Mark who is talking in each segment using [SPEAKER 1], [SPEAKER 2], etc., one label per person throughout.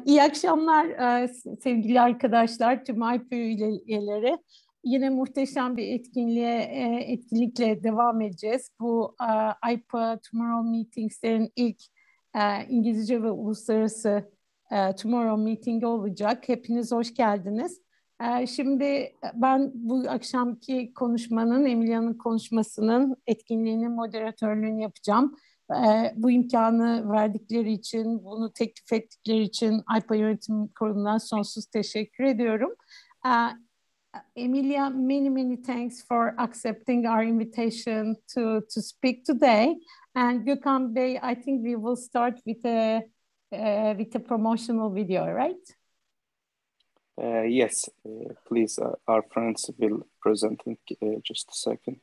[SPEAKER 1] İyi akşamlar sevgili arkadaşlar, tüm AIPA üyeleri. Yine muhteşem bir etkinlikle devam edeceğiz. Bu AIPA Tomorrow Meetings'lerin ilk İngilizce ve uluslararası Tomorrow Meeting'i olacak. Hepiniz hoş geldiniz. Şimdi ben bu akşamki konuşmanın, Emilia'nın konuşmasının etkinliğinin moderatörlüğünü yapacağım. Bu imkanı verdikleri için, bunu teklif ettikleri için AIPA Yönetim Kurulu'ndan sonsuz teşekkür ediyorum. Emilia, many thanks for accepting our invitation to speak today. And Gökhan Bey, I think we will start with a promotional video, right?
[SPEAKER 2] Yes, please, our friends will present in just a second.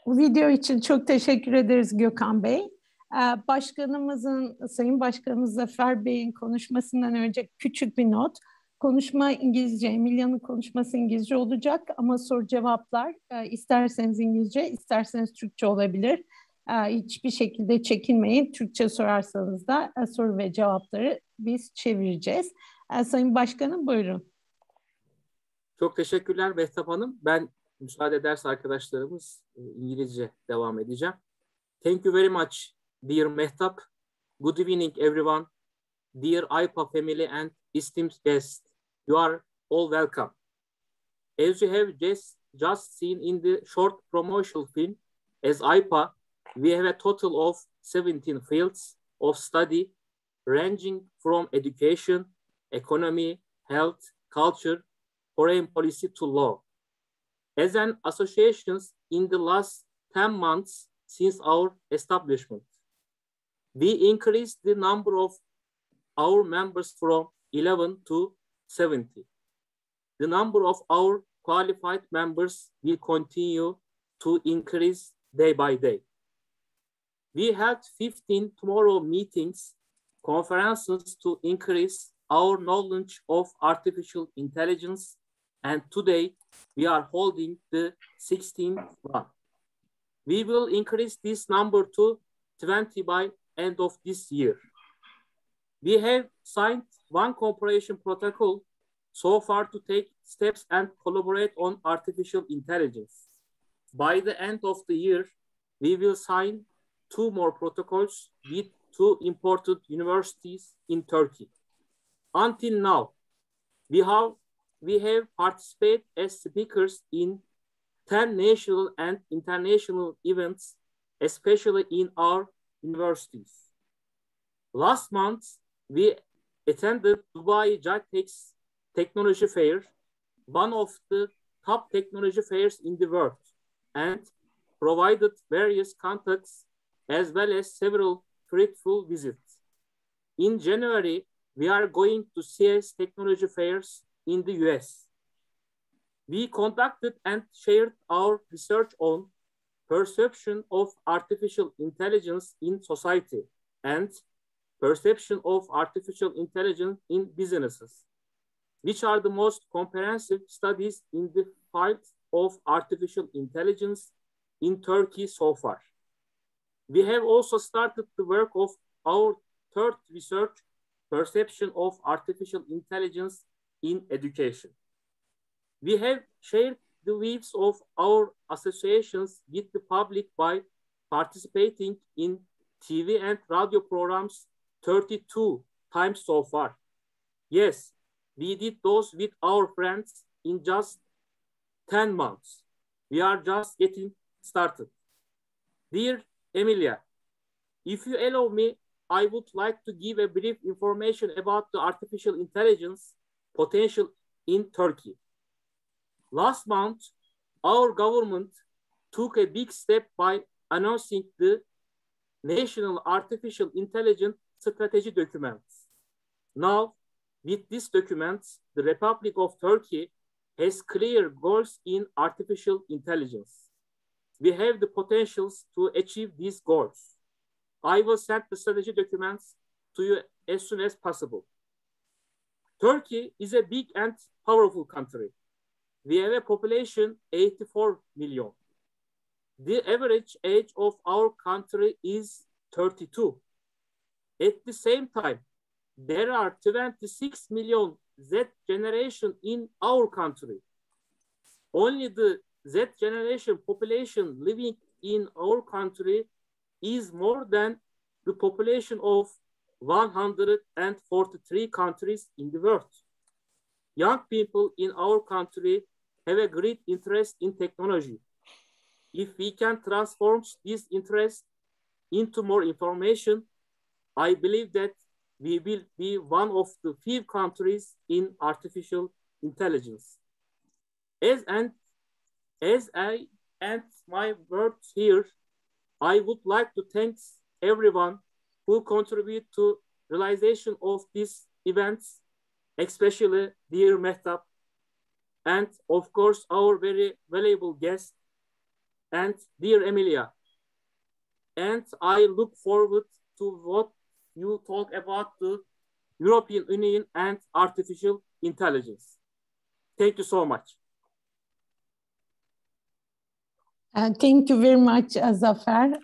[SPEAKER 1] Bu video için çok teşekkür ederiz Gökhan Bey. Sayın Başkanımız Zafer Bey'in konuşmasından önce küçük bir not. Konuşma İngilizce, Emilia'nın konuşması İngilizce olacak ama soru cevaplar isterseniz İngilizce, isterseniz Türkçe olabilir. Hiçbir şekilde çekinmeyin. Türkçe sorarsanız da soru ve cevapları biz çevireceğiz. Sayın Başkanım buyurun.
[SPEAKER 3] Çok teşekkürler Mehtap Hanım. Ben müsaade ederse arkadaşlarımız İngilizce devam edeceğim. Thank you very much, dear Mehtap. Good evening, everyone. Dear AIPA family and esteemed guests, you are all welcome. As you have just seen in the short promotional film, as AIPA, we have a total of 17 fields of study ranging from education, economy, health, culture, foreign policy to law. As an association in the last 10 months since our establishment, we increased the number of our members from 11 to 70. The number of our qualified members will continue to increase day by day. We held 15 tomorrow meetings, conferences to increase our knowledge of artificial intelligence, and today we are holding the 16th one. We will increase this number to 20 by end of this year. We have signed one cooperation protocol so far to take steps and collaborate on artificial intelligence. By the end of the year, we will sign 2 more protocols with 2 important universities in Turkey. Until now, we have participated as speakers in 10 national and international events, especially in our universities. Last month, we attended Dubai JITEX Technology Fair, one of the top technology fairs in the world, and provided various contacts as well as several fruitful visits. In January, we are going to CES technology fairs in the US. We conducted and shared our research on perception of artificial intelligence in society and perception of artificial intelligence in businesses, which are the most comprehensive studies in the field of artificial intelligence in Turkey so far. We have also started the work of our third research, perception of artificial intelligence in education. We have shared the views of our associations with the public by participating in TV and radio programs 32 times so far. Yes, we did those with our friends in just 10 months. We are just getting started. Dear Emilia, if you allow me, I would like to give a brief information about the artificial intelligence potential in Turkey. Last month, our government took a big step by announcing the National Artificial Intelligence Strategy documents. Now, with these documents, the Republic of Turkey has clear goals in artificial intelligence. We have the potentials to achieve these goals. I will send the strategy documents to you as soon as possible. Turkey is a big and powerful country. We have a population 84 million. The average age of our country is 32. At the same time, there are 26 million Z generation in our country. Only the Z generation population living in our country is more than the population of 143 countries in the world. Young people in our country have a great interest in technology. If we can transform this interest into more information, I believe that we will be one of the few countries in artificial intelligence. As I end my words here, I would like to thank everyone who contribute to realization of these events, especially dear Mehtap, and of course our very valuable guest, and dear Emilia. And I look forward to what you talk about the European Union and artificial intelligence. Thank you so much.
[SPEAKER 1] Thank you very much, Zafer.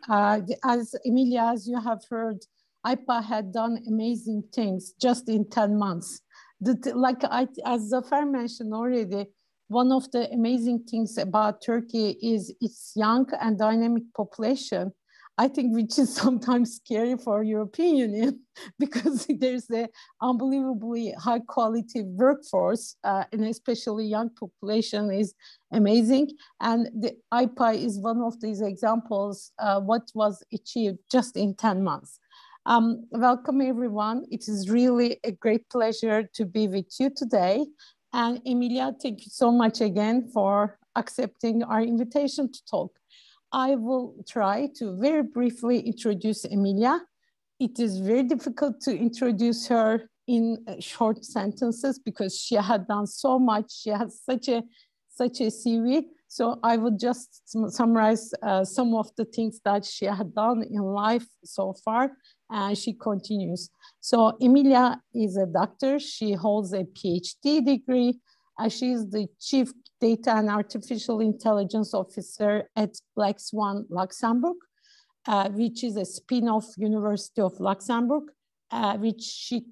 [SPEAKER 1] As Emilia, as you have heard, AIPA had done amazing things just in 10 months. As Zafer mentioned already, one of the amazing things about Turkey is its young and dynamic population, I think, which is sometimes scary for European Union because there's an unbelievably high quality workforce and especially young population is amazing. And the AIPA is one of these examples what was achieved just in 10 months. Welcome everyone. It is really a great pleasure to be with you today. And Emilia, thank you so much again for accepting our invitation to talk. I will try to very briefly introduce Emilia. It is very difficult to introduce her in short sentences because she had done so much. She has such a CV. So I would just summarize some of the things that she had done in life so far, and she continues. So Emilia is a doctor. She holds a PhD degree. She is the Chief Data and Artificial Intelligence Officer at Black Swan Luxembourg, which is a spin-off University of Luxembourg, which she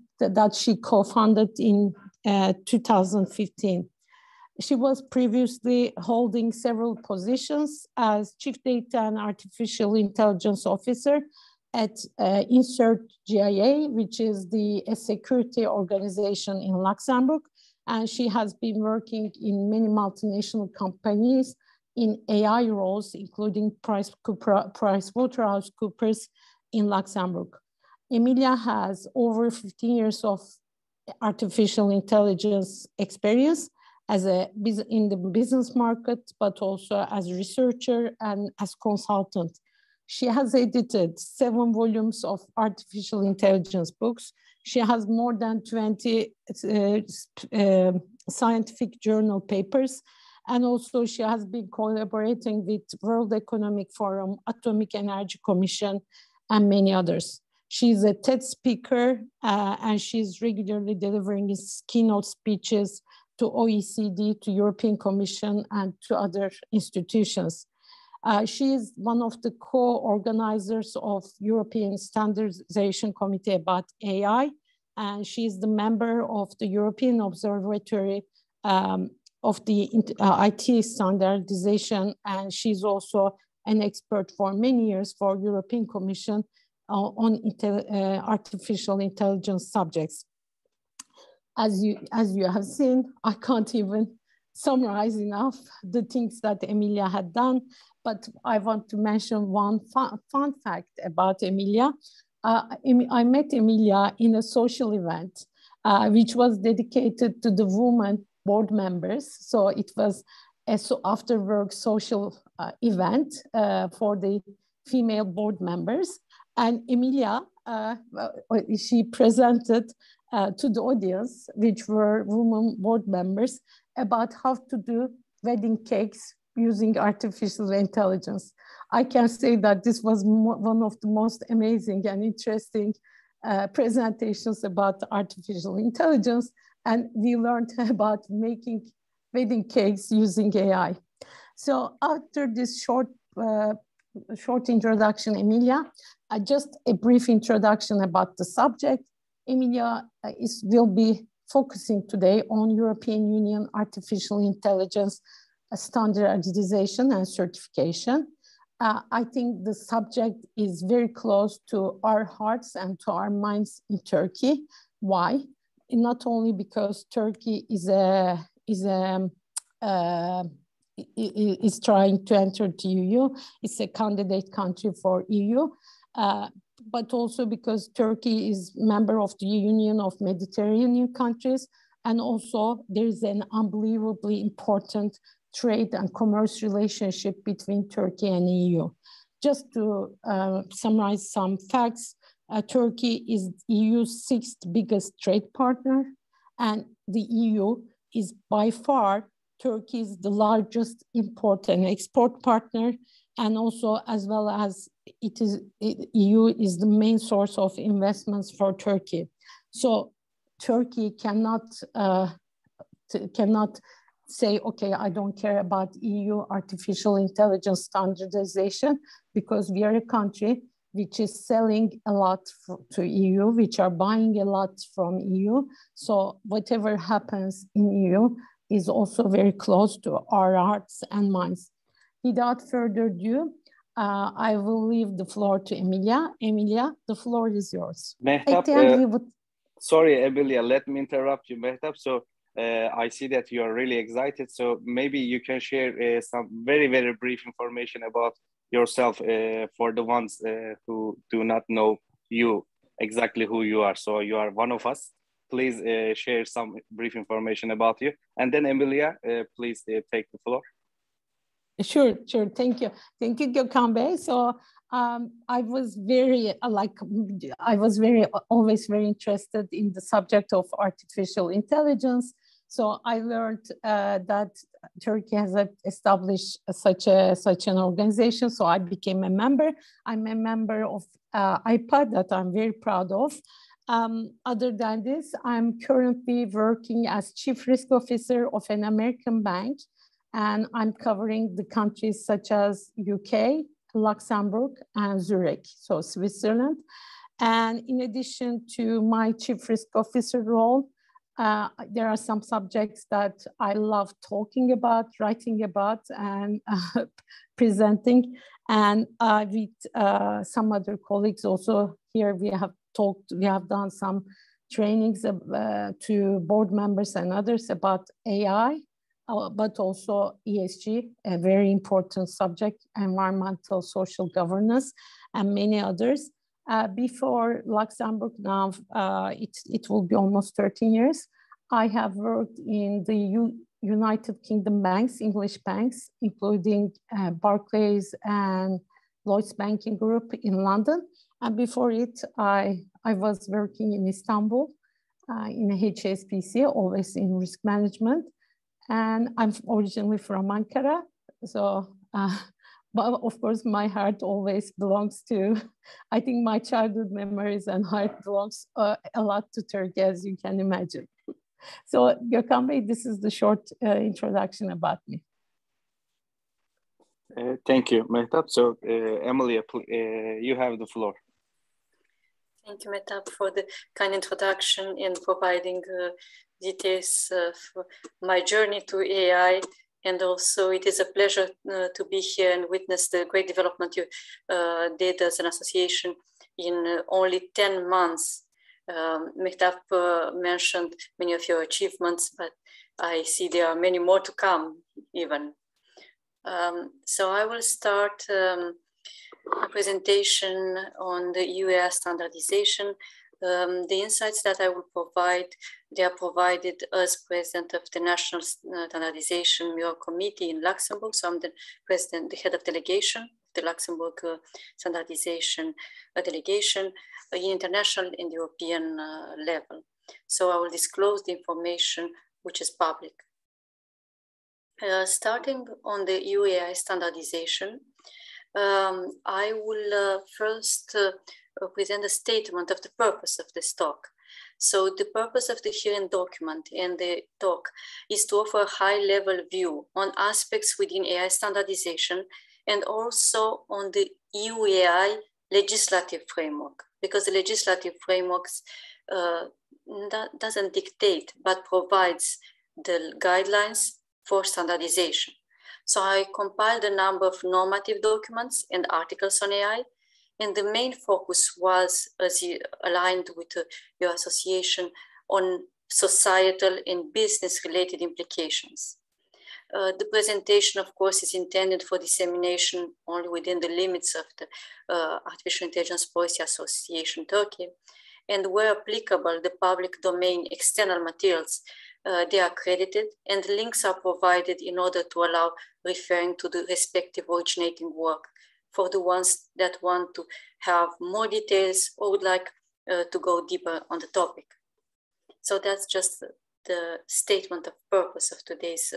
[SPEAKER 1] co-founded in 2015. She was previously holding several positions as Chief Data and Artificial Intelligence Officer at Insert GIA, which is a security organization in Luxembourg. And she has been working in many multinational companies in AI roles, including PricewaterhouseCoopers in Luxembourg. Emilia has over 15 years of artificial intelligence experience in the business market, but also as a researcher and as consultant. She has edited 7 volumes of artificial intelligence books. She has more than 20 scientific journal papers. And also she has been collaborating with World Economic Forum, Atomic Energy Commission, and many others. She's a TED speaker, and she's regularly delivering his keynote speeches to OECD, to European Commission, and to other institutions. She is one of the co-organizers of European Standardization Committee about AI, and she is the member of the European Observatory of the IT standardization, and she's also an expert for many years for European Commission on artificial intelligence subjects. As you have seen, I can't even summarize enough the things that Emilia had done, but I want to mention one fun fact about Emilia. I met Emilia in a social event, which was dedicated to the women board members. So it was a after work social event for the female board members. And Emilia, she presented to the audience, which were women board members, about how to do wedding cakes using artificial intelligence. I can say that this was one of the most amazing and interesting presentations about artificial intelligence. And we learned about making wedding cakes using AI. So after this short introduction, Emilia, just a brief introduction about the subject. Emilia will be focusing today on European Union artificial intelligence standardization and certification. I think the subject is very close to our hearts and to our minds in Turkey. Why? Not only because Turkey is trying to enter the EU, it's a candidate country for EU, but also because Turkey is member of the Union of Mediterranean countries, and also there is an unbelievably important trade and commerce relationship between Turkey and EU. Just to summarize some facts, Turkey is EU's 6th biggest trade partner, and the EU is by far Turkey's the largest import and export partner, and also as well as EU is the main source of investments for Turkey. So Turkey cannot say, okay, I don't care about EU artificial intelligence standardization, because we are a country which is selling a lot to EU, which are buying a lot from EU. So whatever happens in EU is also very close to our hearts and minds. Without further ado, I will leave the floor to Emilia. Emilia, the floor is yours.
[SPEAKER 2] Mehtap, sorry, Emilia, let me interrupt you, Mehtap. So I see that you are really excited. So maybe you can share some very, very brief information about yourself for the ones who do not know you, exactly who you are. So you are one of us. Please share some brief information about you. And then Emilia, please take the floor.
[SPEAKER 1] Sure. Thank you, Gökhan Bey. So I was always very interested in the subject of artificial intelligence. So I learned that Turkey has established such an organization. So I became a member. I'm a member of AIPA that I'm very proud of. Other than this, I'm currently working as Chief Risk Officer of an American bank, and I'm covering the countries such as UK, Luxembourg, and Zurich, so Switzerland. And in addition to my Chief Risk Officer role, there are some subjects that I love talking about, writing about, and presenting. And with some other colleagues also here, we have done some trainings to board members and others about AI, but also ESG, a very important subject, environmental, social governance, and many others. Before Luxembourg now, it will be almost 13 years. I have worked in the United Kingdom banks, English banks, including Barclays and Lloyds Banking Group in London. And before it, I I was working in Istanbul in a HSBC, always in risk management. And I'm originally from Ankara. So, but of course, my heart always belongs to, I think my childhood memories and heart belongs a lot to Turkey, as you can imagine. So, Gökhan Bey, this is the short introduction about me.
[SPEAKER 2] Thank you, Mehtap. So, Emilia, you have the floor.
[SPEAKER 4] Thank you, Mehtap, for the kind introduction and providing details for my journey to AI. And also, it is a pleasure to be here and witness the great development you did as an association in only 10 months. Mehtap mentioned many of your achievements, but I see there are many more to come even. So I will start a presentation on the EU AI standardization. The insights that I will provide, they are provided as president of the National Standardization Bureau Committee in Luxembourg. So I'm the president, the head of delegation of the Luxembourg Standardization Delegation in international and European level. So I will disclose the information which is public. Starting on the EU AI standardization, I will first present a statement of the purpose of this talk. So the purpose of the hearing document and the talk is to offer a high-level view on aspects within AI standardization and also on the EU AI legislative framework, because the legislative frameworks doesn't dictate, but provides the guidelines for standardization. So I compiled a number of normative documents and articles on AI, and the main focus was, as aligned with your association, on societal and business-related implications. The presentation, of course, is intended for dissemination only within the limits of the Artificial Intelligence Policy Association Turkey, and where applicable, the public domain external materials, they are credited, and links are provided in order to allow referring to the respective originating work for the ones that want to have more details or would like to go deeper on the topic. So that's just the statement of purpose of today's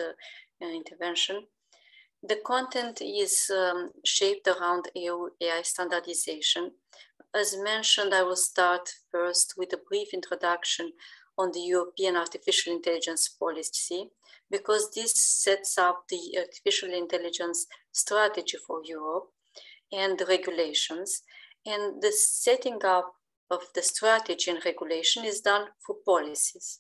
[SPEAKER 4] intervention. The content is shaped around EU AI standardization. As mentioned, I will start first with a brief introduction on the European Artificial Intelligence Policy, because this sets up the artificial intelligence strategy for Europe and the regulations. And the setting up of the strategy and regulation is done through policies.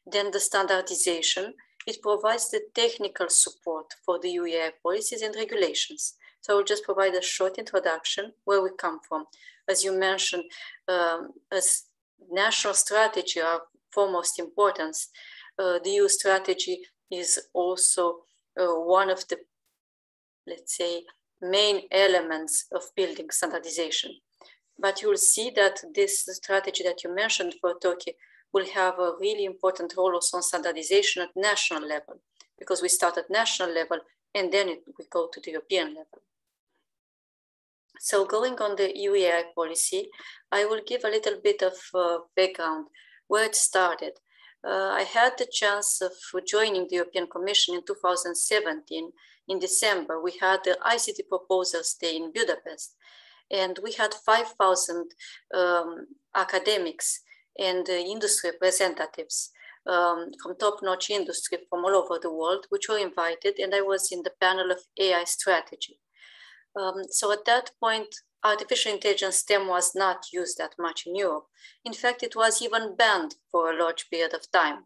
[SPEAKER 4] Then the standardization, it provides the technical support for the EU AI policies and regulations. So I will just provide a short introduction where we come from. As you mentioned, as national strategy are foremost importance, the EU strategy is also one of the, let's say, main elements of building standardization. But you will see that this strategy that you mentioned for Turkey will have a really important role also on standardization at national level, because we start at national level and then we go to the European level. So going on the EU AI policy, I will give a little bit of background where it started. I had the chance of joining the European Commission in 2017. In December, we had the ICT Proposals Day in Budapest, and we had 5,000 academics and industry representatives from top-notch industry from all over the world, which were invited, and I was in the panel of AI strategy. So at that point, artificial intelligence STEM was not used that much in Europe. In fact, it was even banned for a large period of time.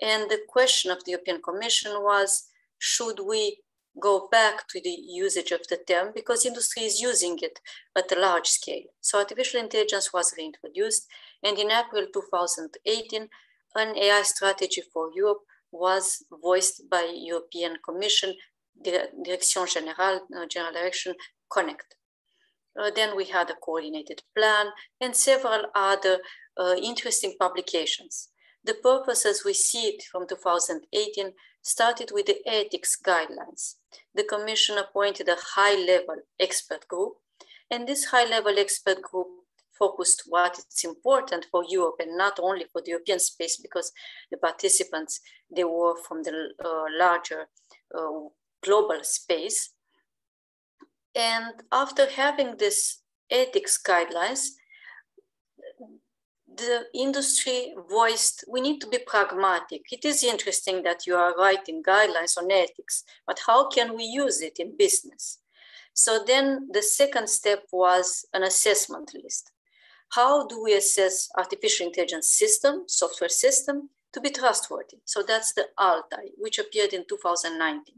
[SPEAKER 4] And the question of the European Commission was, should we go back to the usage of the term, because industry is using it at a large scale. So artificial intelligence was reintroduced, and in April 2018, an AI strategy for Europe was voiced by European Commission, Direction General Direction Connect. Then we had a coordinated plan and several other interesting publications. The purpose, as we see it from 2018, started with the ethics guidelines. The Commission appointed a high-level expert group, and this high-level expert group focused what is important for Europe and not only for the European space, because the participants, they were from the larger global space. And after having this ethics guidelines, the industry voiced, we need to be pragmatic. It is interesting that you are writing guidelines on ethics, but how can we use it in business? So then the second step was an assessment list. How do we assess artificial intelligence system, software system, to be trustworthy? So that's the ALTA, which appeared in 2019.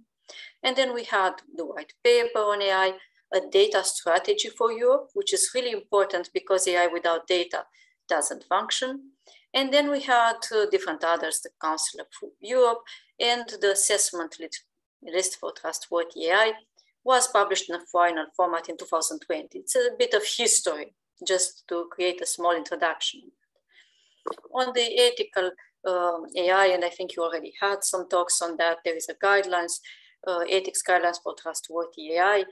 [SPEAKER 4] And then we had the white paper on AI, a data strategy for Europe, which is really important because AI without data doesn't function. And then we had different others, the Council of Europe, and the assessment list for trustworthy AI was published in a final format in 2020. It's a bit of history, just to create a small introduction. On the ethical AI, and I think you already had some talks on that, there is a guidelines, ethics guidelines for trustworthy AI,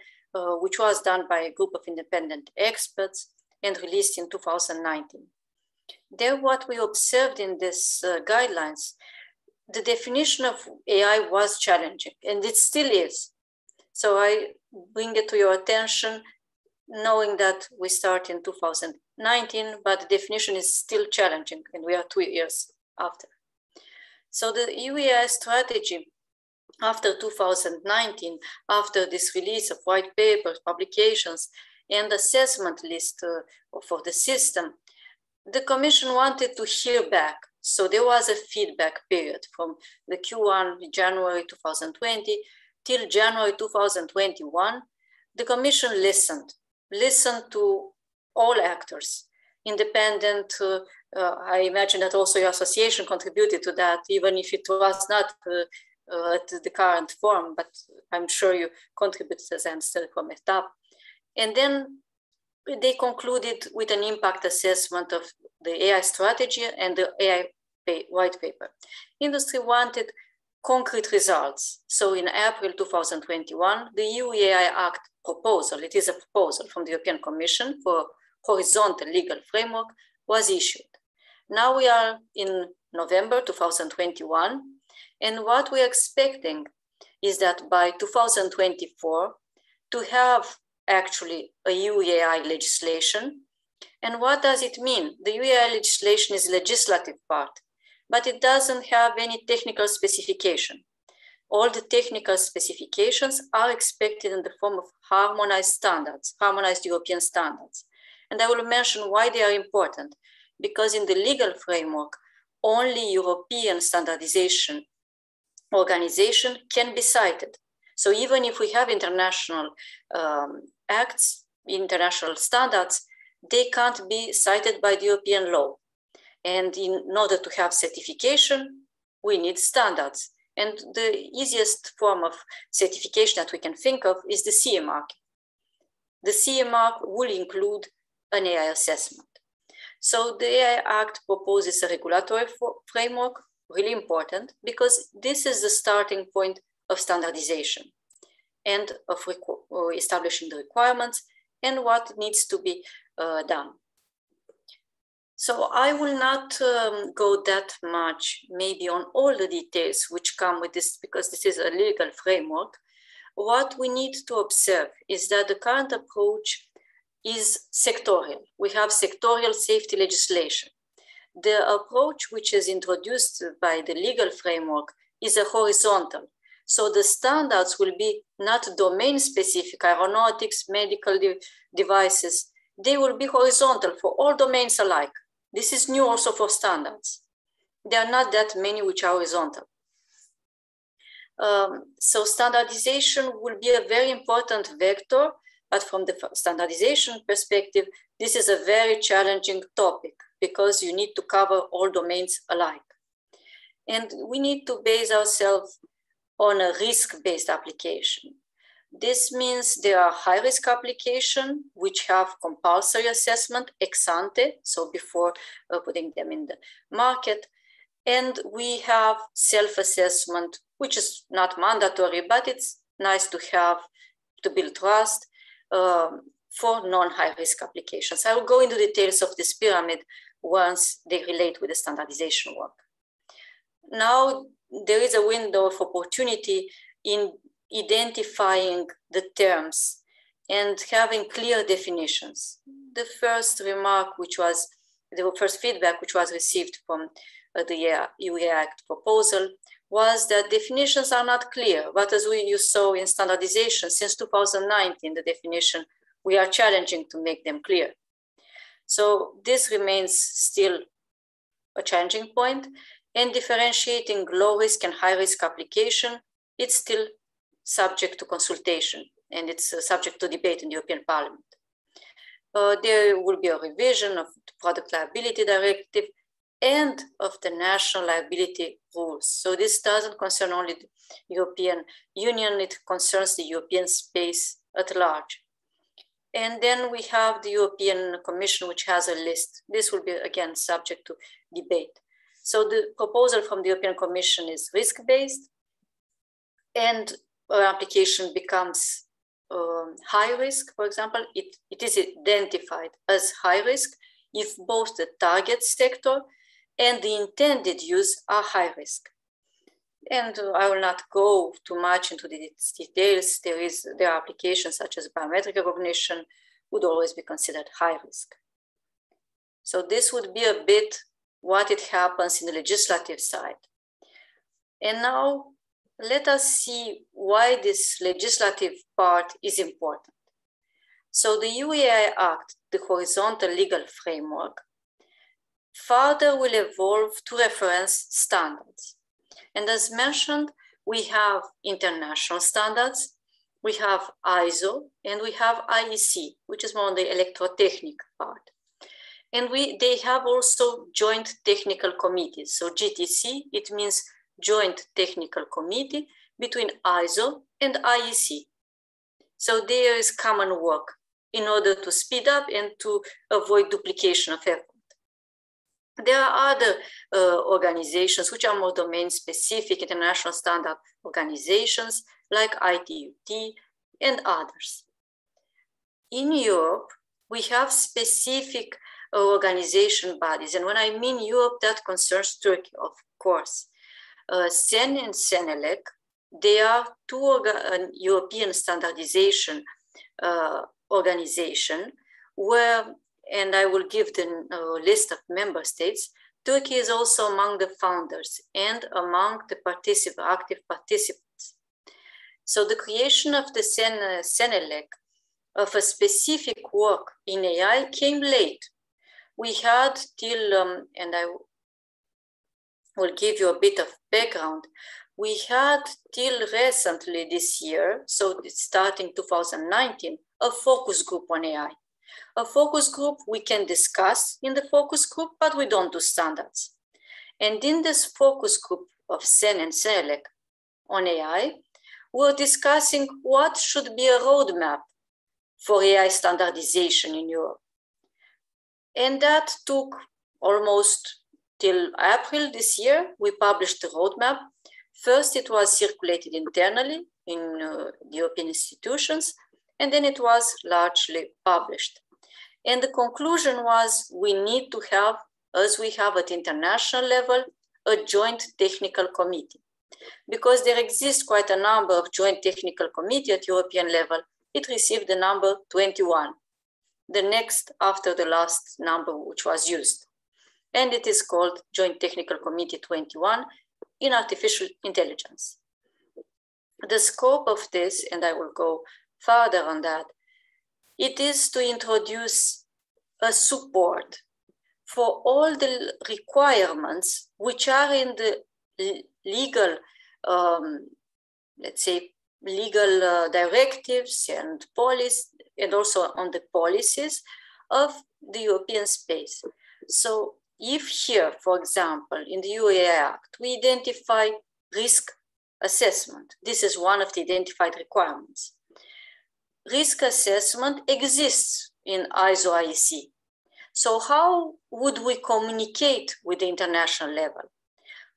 [SPEAKER 4] which was done by a group of independent experts and released in 2019. There, what we observed in these guidelines, the definition of AI was challenging, and it still is. So I bring it to your attention, knowing that we start in 2019, but the definition is still challenging, and we are 2 years after. So the EU AI strategy after 2019, after this release of white papers, publications, and assessment list for the system, the Commission wanted to hear back. So there was a feedback period from the Q1 January 2020 till January 2021. The Commission listened to all actors, independent. I imagine that also your association contributed to that, even if it was not at the current form, but I'm sure you contributed as I'm still from ETAP. And then they concluded with an impact assessment of the AI strategy and the AI white paper. Industry wanted concrete results. So in April 2021, the EU AI Act proposal, it is a proposal from the European Commission for horizontal legal framework, was issued. Now we are in November 2021, and what we're expecting is that by 2024, to have actually a EU AI legislation. And what does it mean? The EU AI legislation is legislative part, but it doesn't have any technical specification. All the technical specifications are expected in the form of harmonized standards, harmonized European standards. And I will mention why they are important, because in the legal framework, only European standardization organization can be cited. So even if we have international acts, international standards, they can't be cited by the European law. And in order to have certification, we need standards. And the easiest form of certification that we can think of is the CE mark. The CE mark will include an AI assessment. So the AI Act proposes a regulatory framework, really important, because this is the starting point of standardization and of establishing the requirements and what needs to be done. So I will not go that much maybe on all the details which come with this, because this is a legal framework. What we need to observe is that the current approach is sectorial. We have sectorial safety legislation. The approach which is introduced by the legal framework is a horizontal. So the standards will be not domain specific, aeronautics, medical devices. They will be horizontal for all domains alike. This is new also for standards. There are not that many which are horizontal. So standardization will be a very important vector, but from the standardization perspective, this is a very challenging topic because you need to cover all domains alike. And we need to base ourselves on a risk-based application. This means there are high-risk applications which have compulsory assessment ex ante, so before putting them in the market. And we have self-assessment, which is not mandatory, but it's nice to have to build trust for non-high-risk applications. I will go into details of this pyramid once they relate with the standardization work. Now, there is a window of opportunity in identifying the terms and having clear definitions. The first remark, which was the first feedback which was received from the EU Act proposal, was that definitions are not clear. But as you saw in standardization, since 2019, the definition, we are challenging to make them clear. So this remains still a challenging point, and differentiating low risk and high risk application, it's still subject to consultation, and it's subject to debate in the European Parliament. There will be a revision of the Product Liability Directive and of the national liability rules. So this doesn't concern only the European Union, it concerns the European space at large. And then we have the European Commission, which has a list. This will be, again, subject to debate. So the proposal from the European Commission is risk-based, and our application becomes high risk, for example. It is identified as high risk if both the target sector and the intended use are high risk. And I will not go too much into the details. There are applications such as biometric recognition would always be considered high risk. So this would be a bit what it happens in the legislative side. And now let us see why this legislative part is important. So the EU AI Act, the horizontal legal framework, further will evolve to reference standards. And as mentioned, we have international standards, we have ISO, and we have IEC, which is more on the electrotechnic part. And they have also joint technical committees. So GTC, it means Joint Technical Committee between ISO and IEC. So there is common work in order to speed up and to avoid duplication of effort. There are other organizations which are more domain-specific, international standard organizations like ITUT and others. In Europe, we have specific organization bodies. And when I mean Europe, that concerns Turkey, of course. CEN and CENELEC, they are two European standardization organization where, and I will give the list of member states, Turkey is also among the founders and among the active participants. So the creation of the CENELEC of a specific work in AI came late. We had till, and I will give you a bit of background, we had till recently this year, so it's starting 2019, a focus group on AI. A focus group we can discuss in the focus group, but we don't do standards. And in this focus group of CEN and CENELEC on AI, we're discussing what should be a roadmap for AI standardization in Europe. And that took almost till April this year. We published the roadmap. First, it was circulated internally in the European institutions, and then it was largely published. And the conclusion was we need to have, as we have at international level, a joint technical committee. Because there exists quite a number of joint technical committees at European level, it received the number 21, the next after the last number which was used. And it is called Joint Technical Committee 21 in artificial intelligence. The scope of this, and I will go further on that, it is to introduce a support for all the requirements which are in the legal, let's say, legal directives and policies, and also on the policies of the European space. So if here, for example, in the EU AI Act, we identify risk assessment, this is one of the identified requirements. Risk assessment exists in ISO IEC. So how would we communicate with the international level?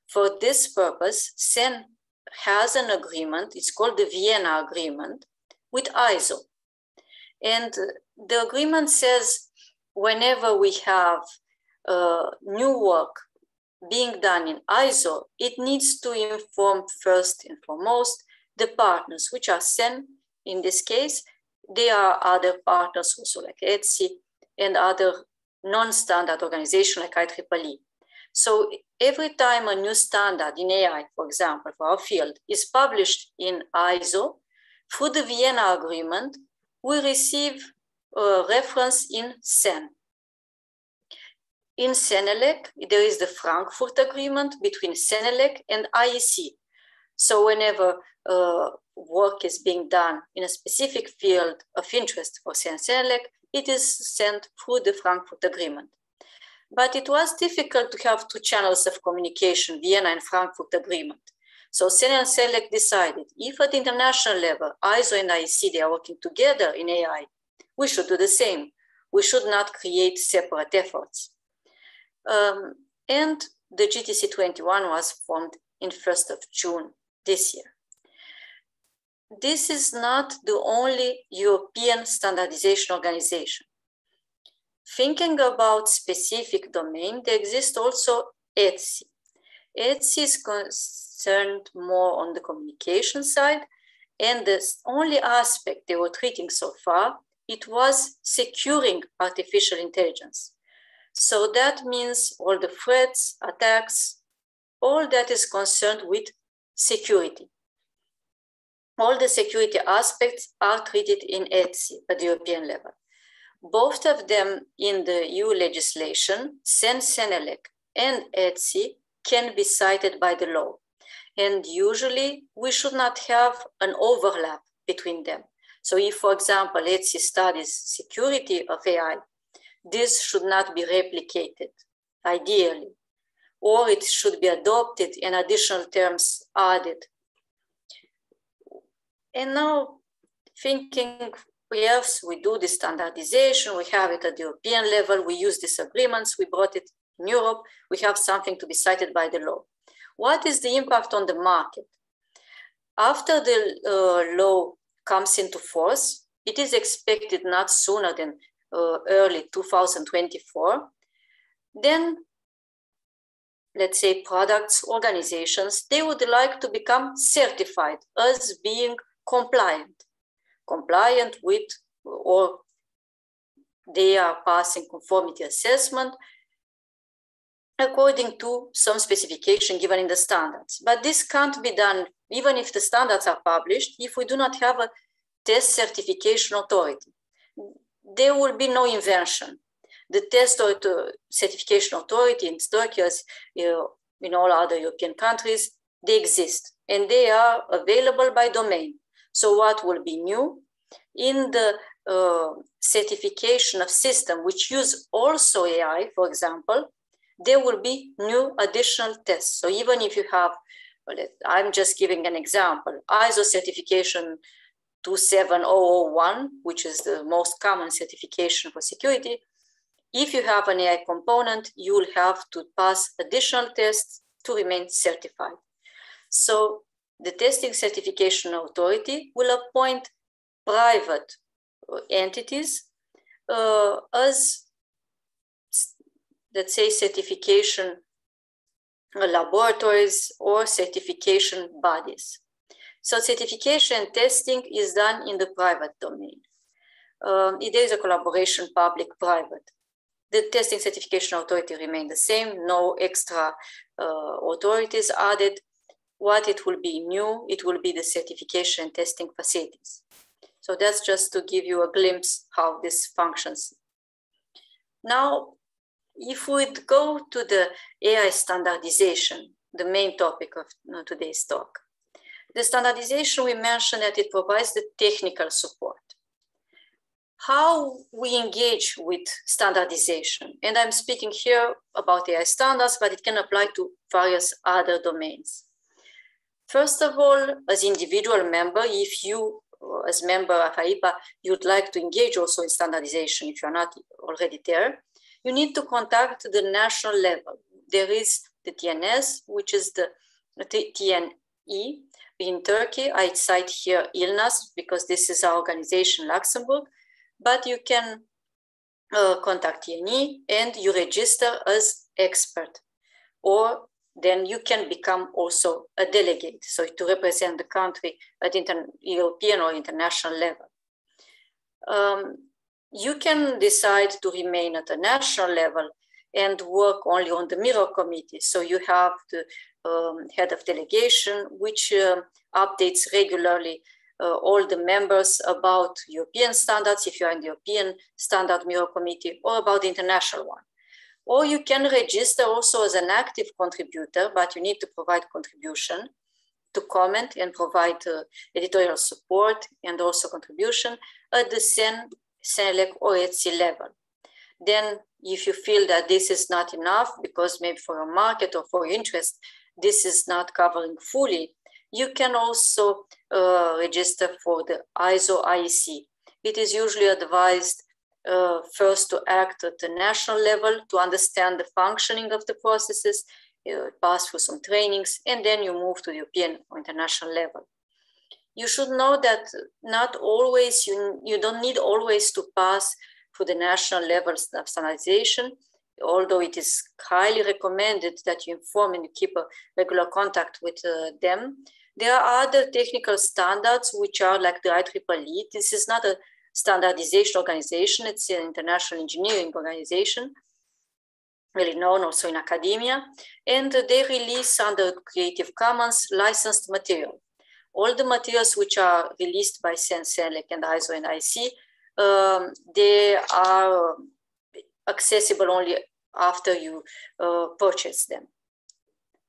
[SPEAKER 4] For this purpose, CEN has an agreement, it's called the Vienna Agreement, with ISO. And the agreement says whenever we have new work being done in ISO, it needs to inform first and foremost the partners, which are SEN in this case. There are other partners also like ETSI and other non-standard organizations like IEEE. So every time a new standard in AI, for example, for our field, is published in ISO, through the Vienna Agreement, we receive a reference in SEN. In Senelec, there is the Frankfurt Agreement between Senelec and IEC. So whenever work is being done in a specific field of interest for Senelec, it is sent through the Frankfurt Agreement. But it was difficult to have two channels of communication, Vienna and Frankfurt Agreement. So Sen and Senelec decided, if at the international level, ISO and IEC, they are working together in AI, we should do the same. We should not create separate efforts. And the GTC 21 was formed in 1st of June this year. This is not the only European standardization organization. Thinking about specific domain, there exists also ETSI. ETSI is concerned more on the communication side, and the only aspect they were treating so far, it was securing artificial intelligence. So that means all the threats, attacks, all that is concerned with security. All the security aspects are treated in ETSI at the European level. Both of them in the EU legislation, Senelec and ETSI, can be cited by the law. And usually we should not have an overlap between them. So if, for example, ETSI studies security of AI, this should not be replicated, ideally, or it should be adopted and additional terms added. And now thinking, yes, we do this standardization, we have it at the European level, we use these agreements, we brought it in Europe, we have something to be cited by the law. What is the impact on the market? After the law comes into force, it is expected not sooner than early 2024, then let's say products, organizations, they would like to become certified as being compliant with, or they are passing conformity assessment according to some specification given in the standards. But this can't be done even if the standards are published, if we do not have a test certification authority. There will be no invention. The test certification authority in Turkey, as in all other European countries, they exist and they are available by domain. So what will be new? In the certification of system which use also AI, for example, there will be new additional tests. So even if you have, I'm just giving an example, ISO certification 27001, which is the most common certification for security, if you have an AI component, you will have to pass additional tests to remain certified. So the testing certification authority will appoint private entities as, let's say, certification laboratories or certification bodies. So certification and testing is done in the private domain. There is a collaboration public-private. The testing certification authority remain the same, no extra authorities added. What it will be new, it will be the certification and testing facilities. So that's just to give you a glimpse how this functions. Now, if we go to the AI standardization, the main topic of today's talk, the standardization, we mentioned that it provides the technical support. How we engage with standardization, and I'm speaking here about AI standards, but it can apply to various other domains. First of all, as individual member, if you, as member of AIPA, you'd like to engage also in standardization, if you're not already there, you need to contact the national level. There is the TNS, which is the TNE in Turkey. I cite here ILNAS because this is our organization in Luxembourg. but you can contact ENI and you register as expert, or then you can become also a delegate, so to represent the country at European or international level. You can decide to remain at a national level and work only on the mirror committee. So you have the head of delegation, which updates regularly all the members about European standards, if you are in the European Standard Mirror Committee, or about the international one. Or you can register also as an active contributor, but you need to provide contribution to comment and provide editorial support and also contribution at the CENELEC or ETSI level. Then if you feel that this is not enough, because maybe for your market or for your interest, this is not covering fully, you can also register for the ISO IEC. It is usually advised first to act at the national level to understand the functioning of the processes, pass through some trainings, and then you move to the European or international level. You should know that not always, you don't need always to pass through the national levels of standardization, although it is highly recommended that you inform and you keep a regular contact with them. There are other technical standards which are like the IEEE. This is not a standardization organization, it's an international engineering organization, really known also in academia, and they release under Creative Commons licensed material. All the materials which are released by CENELEC and ISO and IC, they are accessible only after you purchase them.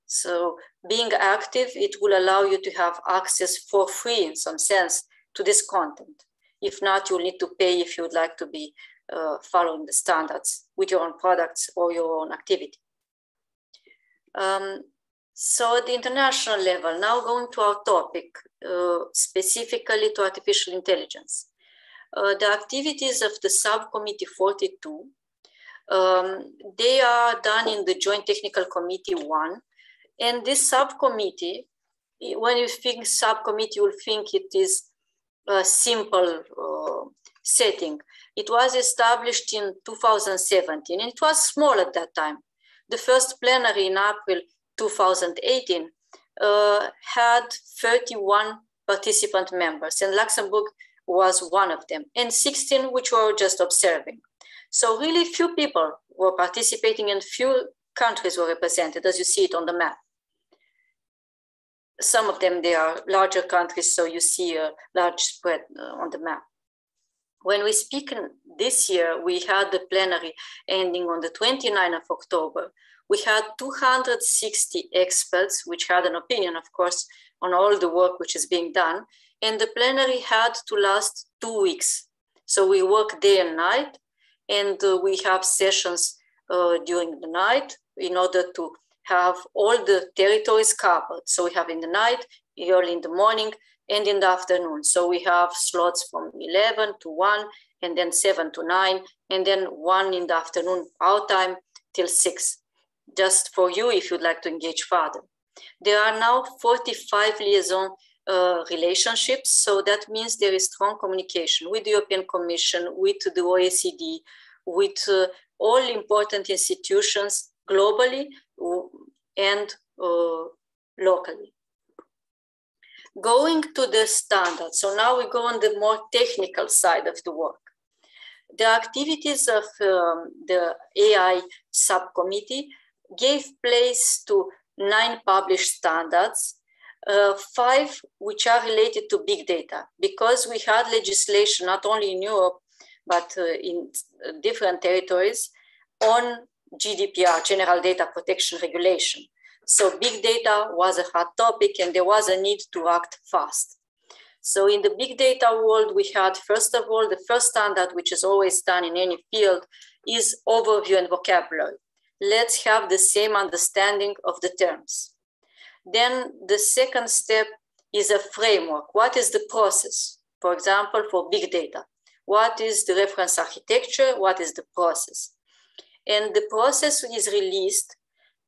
[SPEAKER 4] So being active, it will allow you to have access for free in some sense to this content. If not, you'll need to pay if you would like to be following the standards with your own products or your own activity. So at the international level, now going to our topic, specifically to artificial intelligence. The activities of the subcommittee 42, they are done in the Joint Technical Committee 1. And this subcommittee, when you think subcommittee, you will think it is a simple setting. It was established in 2017, and it was small at that time. The first plenary in April 2018 had 31 participant members, and Luxembourg was one of them, and 16 which were just observing. So really few people were participating and few countries were represented, as you see it on the map. Some of them, they are larger countries, so you see a large spread on the map. When we speak this year, we had the plenary ending on the 29th of October. We had 260 experts, which had an opinion, of course, on all the work which is being done. And the plenary had to last 2 weeks. So we work day and night, and we have sessions during the night in order to have all the territories covered. So we have in the night, early in the morning, and in the afternoon. So we have slots from 11 to 1, and then 7 to 9, and then 1 in the afternoon, our time, till 6, just for you if you'd like to engage further. There are now 45 liaison relationships. So that means there is strong communication with the European Commission, with the OECD, with all important institutions globally and locally. Going to the standards. So now we go on the more technical side of the work. The activities of the AI subcommittee gave place to 9 published standards, 5 which are related to big data, because we had legislation not only in Europe, but in different territories on GDPR, General Data Protection Regulation. So big data was a hot topic and there was a need to act fast. So in the big data world, we had, first of all, the first standard, which is always done in any field, is overview and vocabulary. Let's have the same understanding of the terms. Then the second step is a framework. What is the process? For example, for big data, what is the reference architecture? What is the process? And the process is released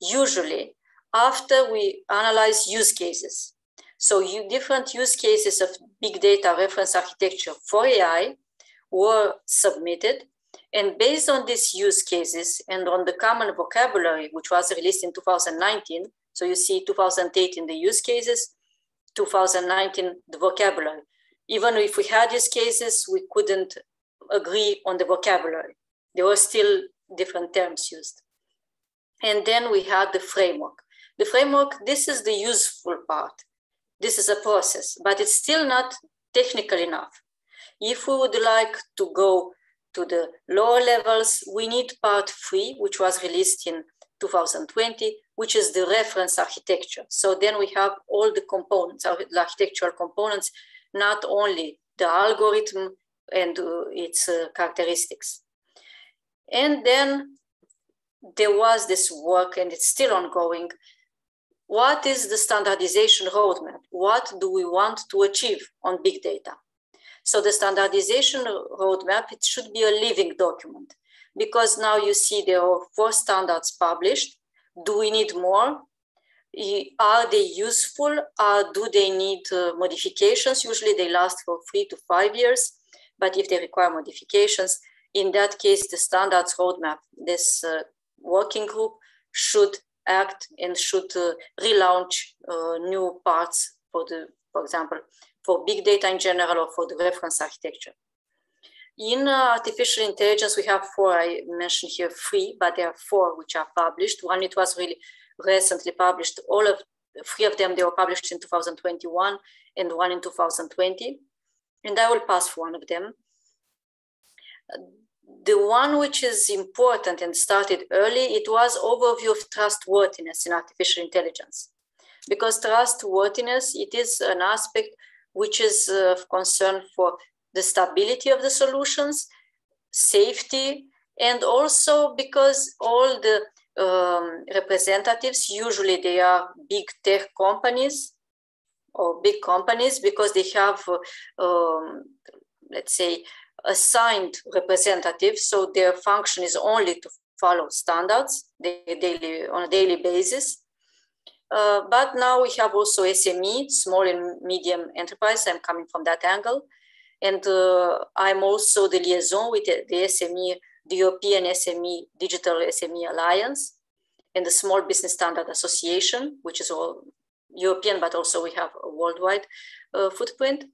[SPEAKER 4] usually after we analyze use cases. So different use cases of big data reference architecture for AI were submitted. And based on these use cases and on the common vocabulary, which was released in 2019, so you see 2018 the use cases, 2019 the vocabulary. Even if we had use cases, we couldn't agree on the vocabulary. There were still different terms used. And then we had the framework. The framework, this is the useful part. This is a process, but it's still not technical enough. If we would like to go to the lower levels, we need part 3, which was released in 2020, which is the reference architecture. So then we have all the components, the architectural components, not only the algorithm and its characteristics. And then there was this work, and it's still ongoing. What is the standardization roadmap? What do we want to achieve on big data? So the standardization roadmap, it should be a living document, because now you see there are 4 standards published. Do we need more? Are they useful? Do they need modifications? Usually they last for 3 to 5 years, but if they require modifications, in that case, the standards roadmap, this working group should act and should relaunch new parts for example, for big data in general or for the reference architecture. In artificial intelligence, we have 4, I mentioned here 3, but there are 4 which are published. One, it was really recently published. 3 of them, they were published in 2021 and 1 in 2020. And I will pass for one of them. The one which is important and started early, it was overview of trustworthiness in artificial intelligence. Because trustworthiness, it is an aspect which is of concern for the stability of the solutions, safety, and also because all the representatives, usually they are big tech companies or big companies, because they have, let's say, assigned representatives. So their function is only to follow standards on a daily basis. But now we have also SME, small and medium enterprise. I'm coming from that angle. And I'm also the liaison with the SME, the European SME, Digital SME Alliance, and the Small Business Standard Association, which is all European, but also we have a worldwide footprint.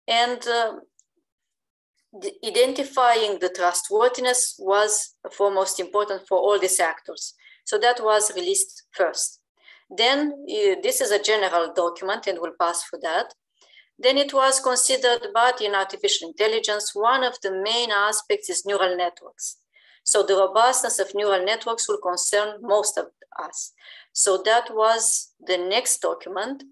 [SPEAKER 4] And identifying the trustworthiness was foremost important for all these actors. So that was released first. Then this is a general document, and we'll pass for that. Then it was considered, but in artificial intelligence, one of the main aspects is neural networks. So the robustness of neural networks will concern most of us. So that was the next document,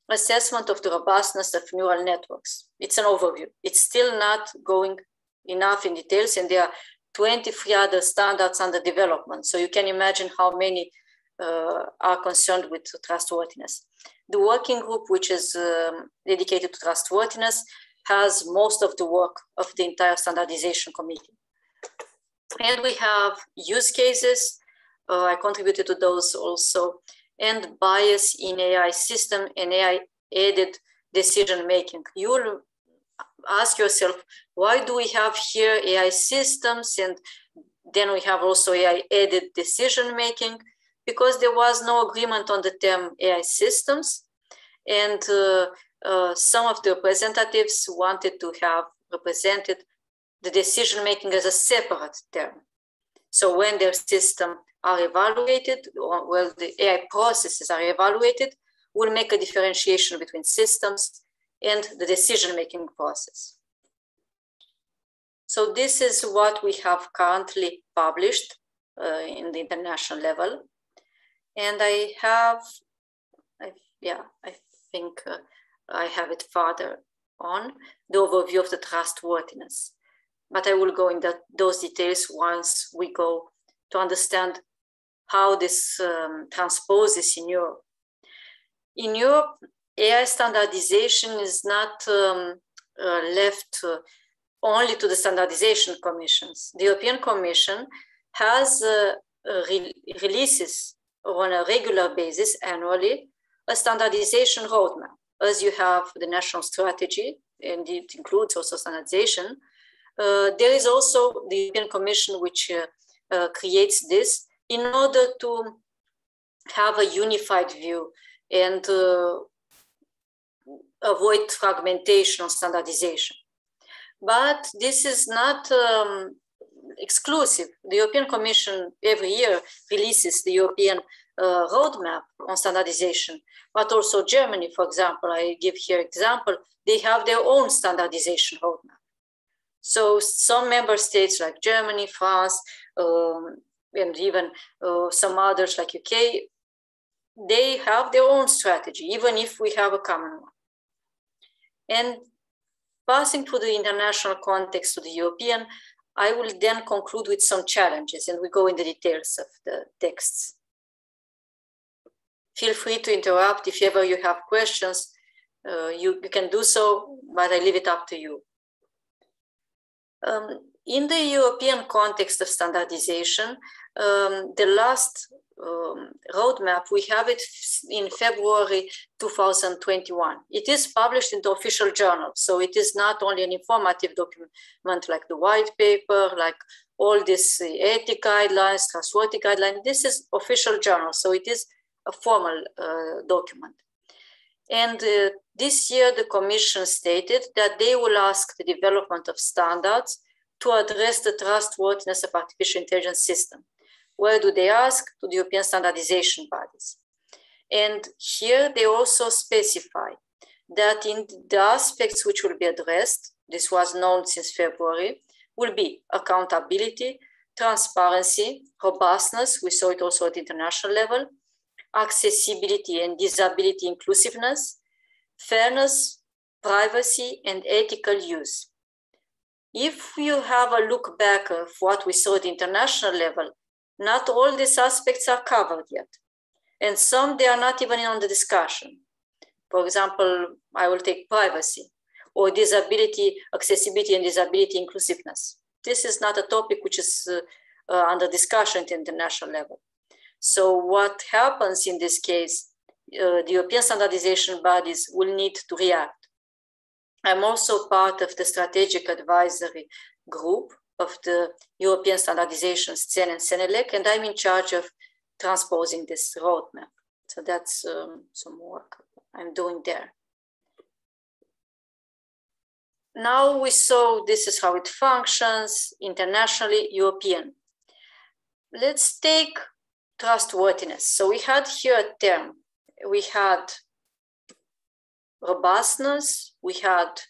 [SPEAKER 4] assessment of the robustness of neural networks. It's an overview. It's still not going enough in details, and there are 23 other standards under development. So you can imagine how many are concerned with trustworthiness. The working group, which is dedicated to trustworthiness, has most of the work of the entire standardization committee. And we have use cases. I contributed to those also, and bias in AI system and AI-aided decision-making. You will ask yourself, why do we have here AI systems and then we have also AI-aided decision-making? Because there was no agreement on the term AI systems, and some of the representatives wanted to have represented the decision-making as a separate term. So when their systems are evaluated, or well, the AI processes are evaluated, we'll make a differentiation between systems and the decision-making process. So this is what we have currently published in the international level. And I think I have it further on, the overview of the trustworthiness. But I will go into those details once we go to understand how this transposes in Europe. In Europe, AI standardization is not left only to the standardization commissions. The European Commission has releases on a regular basis annually a standardization roadmap. As you have the national strategy, and it includes also standardization, There is also the European Commission which creates this in order to have a unified view and avoid fragmentation or standardization. But this is not exclusive. The European Commission every year releases the European roadmap on standardization, but also Germany, for example, I give here example, they have their own standardization roadmap. So some member states like Germany, France, and even some others like UK, they have their own strategy, even if we have a common one. And passing to the international context to the European, I will then conclude with some challenges and we go in the details of the texts. Feel free to interrupt if ever you have questions. You can do so, but I leave it up to you. In the European context of standardization, the last roadmap, we have it in February 2021. It is published in the official journal, so it is not only an informative document like the white paper, like all these ethic guidelines, trustworthy guidelines. This is official journal, so it is a formal document. And this year, the Commission stated that they will ask the development of standards to address the trustworthiness of artificial intelligence system. Where do they ask? To the European standardization bodies. And here they also specify that in the aspects which will be addressed, this was known since February, will be accountability, transparency, robustness, we saw it also at the international level, accessibility and disability inclusiveness, fairness, privacy, and ethical use. If you have a look back of what we saw at the international level, not all these aspects are covered yet. And some, they are not even on the discussion. For example, I will take privacy or disability, accessibility and disability inclusiveness. This is not a topic which is under discussion at the international level. So what happens in this case, the European standardization bodies will need to react. I'm also part of the strategic advisory group of the European standardization CEN and CENELEC, and I'm in charge of transposing this roadmap. So that's some work I'm doing there. Now we saw this is how it functions internationally, European. Let's take trustworthiness. So we had here a term. We had robustness, we had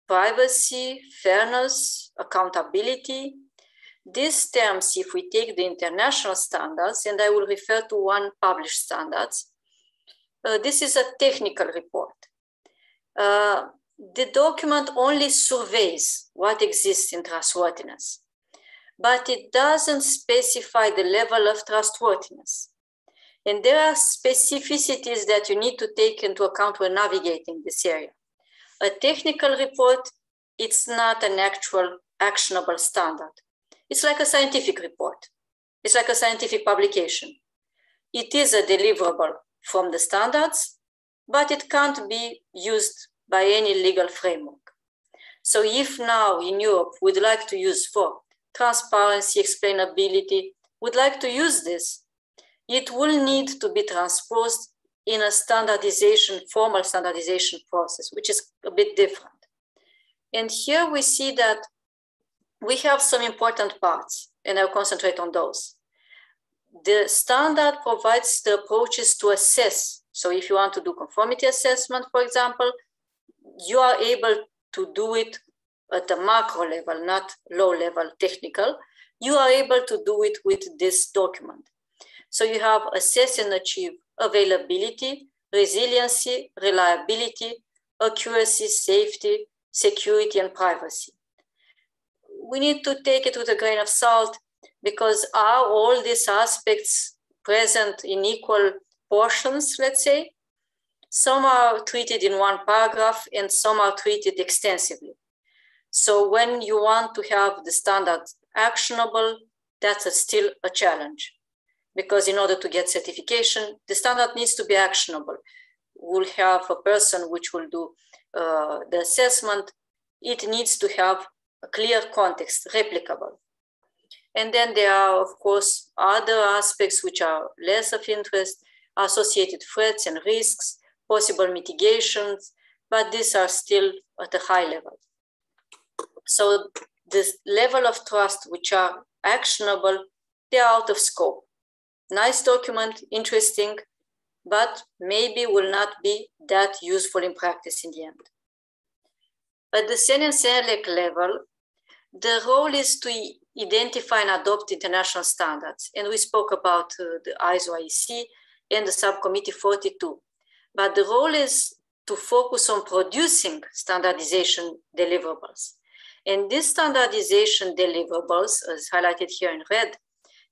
[SPEAKER 4] privacy, fairness, accountability. These terms, if we take the international standards, and I will refer to one published standards, this is a technical report. The document only surveys what exists in trustworthiness, but it doesn't specify the level of trustworthiness. And there are specificities that you need to take into account when navigating this area. A technical report, it's not an actual actionable standard. It's like a scientific report. It's like a scientific publication. It is a deliverable from the standards, but it can't be used by any legal framework. So if now in Europe we'd like to use for transparency, explainability, would like to use this, it will need to be transposed in a standardization, formal standardization process, which is a bit different. And here we see that we have some important parts, and I'll concentrate on those. The standard provides the approaches to assess. So if you want to do conformity assessment, for example, you are able to do it at a macro level, not low level technical. You are able to do it with this document. So you have assess and achieve availability, resiliency, reliability, accuracy, safety, security, and privacy. We need to take it with a grain of salt because are all these aspects present in equal portions, let's say? Some are treated in one paragraph and some are treated extensively. So when you want to have the standard actionable, that's still a challenge. Because in order to get certification, the standard needs to be actionable. We'll have a person which will do the assessment. It needs to have clear context, replicable. And then there are, of course, other aspects which are less of interest, associated threats and risks, possible mitigations, but these are still at a high level. So this level of trust which are actionable, they are out of scope. Nice document, interesting, but maybe will not be that useful in practice in the end. At the CEN and CENELEC level, the role is to identify and adopt international standards. And we spoke about the ISO IEC and the subcommittee 42. But the role is to focus on producing standardization deliverables. And these standardization deliverables, as highlighted here in red,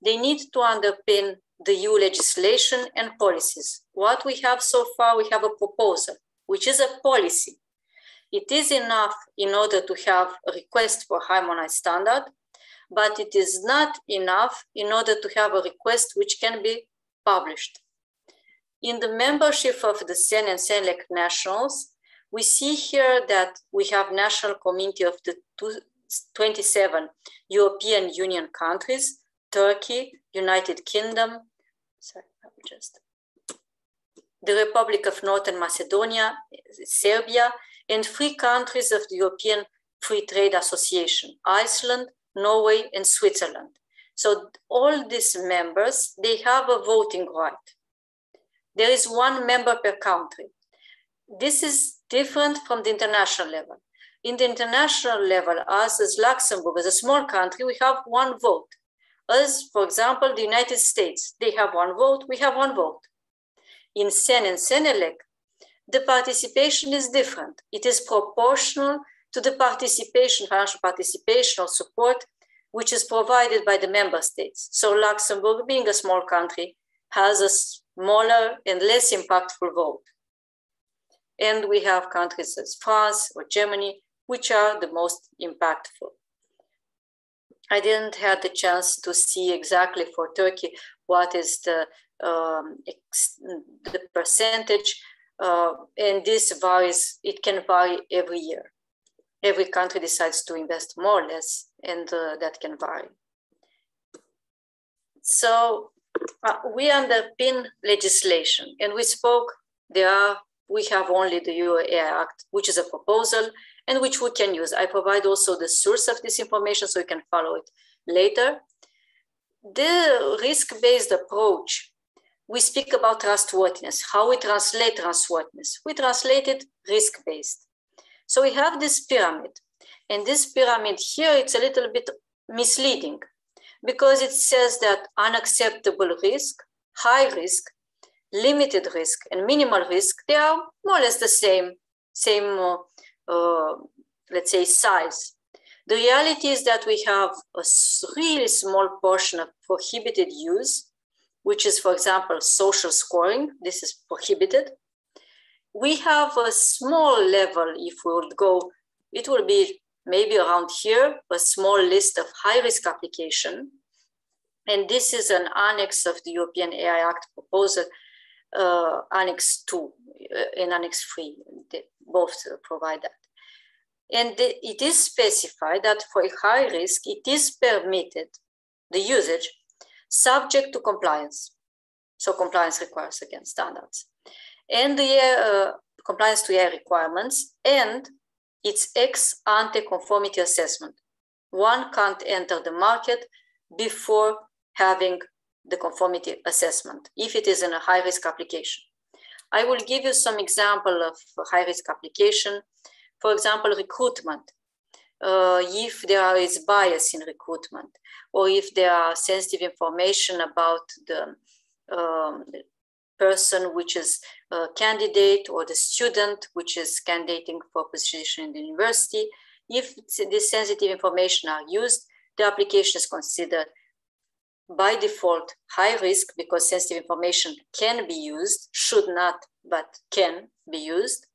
[SPEAKER 4] they need to underpin the EU legislation and policies. What we have so far, we have a proposal, which is a policy. It is enough in order to have a request for harmonized standard, but it is not enough in order to have a request which can be published. In the membership of the CEN and CENELEC nationals, we see here that we have national committee of the 27 European Union countries, Turkey, United Kingdom, the Republic of Northern Macedonia, Serbia, and 3 countries of the European Free Trade Association, Iceland, Norway, and Switzerland. So all these members, they have a voting right. There is 1 member per country. This is different from the international level. In the international level, us as Luxembourg, as a small country, we have 1 vote. As, for example, the United States, they have 1 vote, we have 1 vote. In CEN and CENELEC, the participation is different. It is proportional to the participation, financial participation or support, which is provided by the member states. So Luxembourg, being a small country, has a smaller and less impactful vote. And we have countries as France or Germany, which are the most impactful. I didn't have the chance to see exactly for Turkey what is the percentage, and this varies, it can vary every year. Every country decides to invest more or less, and that can vary. So we underpin legislation, and we spoke, we have only the EU AI Act, which is a proposal, and which we can use. I provide also the source of this information so you can follow it later. The risk-based approach, we speak about trustworthiness, how we translate trustworthiness. We translate it risk-based. So we have this pyramid, and this pyramid here, it's a little bit misleading because it says that unacceptable risk, high risk, limited risk, and minimal risk, they are more or less the same let's say, size. The reality is that we have a really small portion of prohibited use, which is, for example, social scoring. This is prohibited. We have a small level, if we would go, it will be maybe around here, a small list of high-risk application. And this is an annex of the European AI Act proposal, Annex 2 and Annex 3, they both provide that. And it is specified that for high risk, it is permitted, the usage, subject to compliance. So compliance requires, again, standards. And the compliance to AI requirements, and its ex-ante conformity assessment. One can't enter the market before having the conformity assessment, if it is in a high-risk application. I will give you some example of high-risk application. For example, recruitment. If there is bias in recruitment, or if there are sensitive information about the person which is a candidate or the student which is candidating for position in the university, if this sensitive information are used, the application is considered by default high risk because sensitive information can be used, should not, but can be used.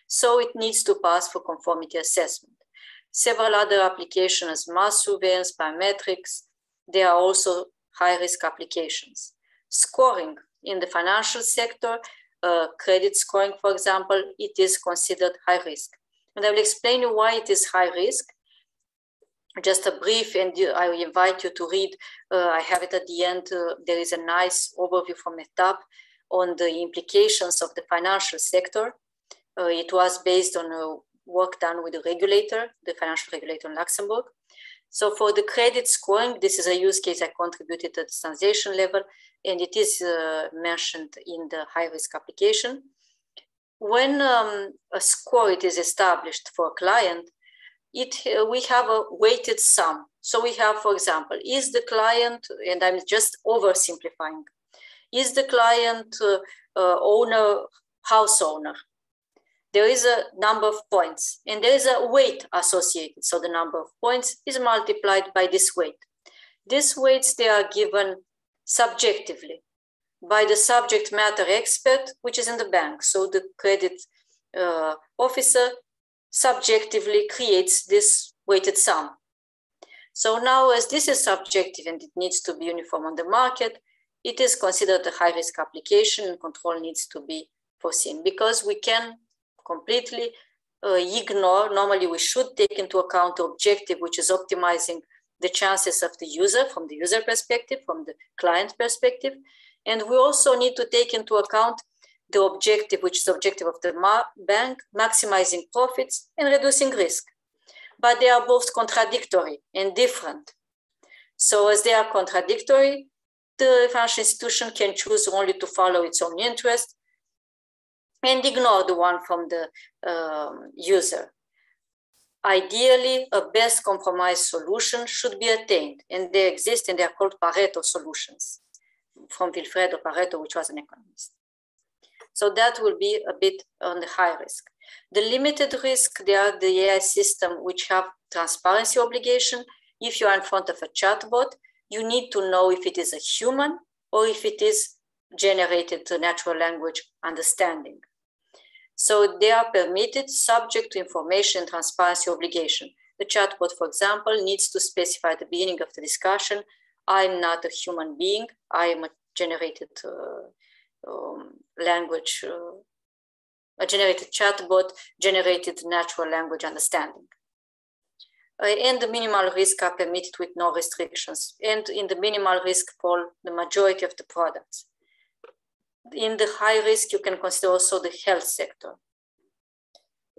[SPEAKER 4] So it needs to pass for conformity assessment. Several other applications, mass surveillance, biometrics, they are also high-risk applications. Scoring in the financial sector, credit scoring, for example, it is considered high risk. And I will explain you why it is high risk. just a brief, and I invite you to read. I have it at the end. There is a nice overview from Mehtap on the implications of the financial sector. It was based on work done with the regulator, the financial regulator in Luxembourg. So for the credit scoring, this is a use case I contributed to the standardization level, and it is mentioned in the high-risk application. When a score is established for a client, we have a weighted sum. So we have, for example, is the client, and I'm just oversimplifying, is the client house owner? There is a number of points, and there is a weight associated. So the number of points is multiplied by this weight. These weights, they are given subjectively by the subject matter expert, which is in the bank. So the credit officer subjectively creates this weighted sum. So now, as this is subjective and it needs to be uniform on the market, it is considered a high-risk application, and control needs to be foreseen, because we can completely ignore. Normally, we should take into account the objective, which is optimizing the chances of the user from the user perspective, from the client perspective. And we also need to take into account the objective, which is the objective of the bank, maximizing profits and reducing risk. But they are both contradictory and different. So as they are contradictory, the financial institution can choose only to follow its own interest and ignore the one from the user. Ideally, a best compromise solution should be attained, and they exist, and they are called Pareto solutions, from Wilfredo Pareto, which was an economist. So that will be a bit on the high risk. The limited risk, they are the AI system which have transparency obligation. If you are in front of a chatbot, you need to know if it is a human or if it is generated to natural language understanding. So they are permitted subject to information and transparency obligation. The chatbot, for example, needs to specify at the beginning of the discussion, I'm not a human being, I am a generated language, a generated chatbot, generated natural language understanding. And the minimal risk are permitted with no restrictions. And in the minimal risk fall the majority of the products. In the high risk, you can consider also the health sector.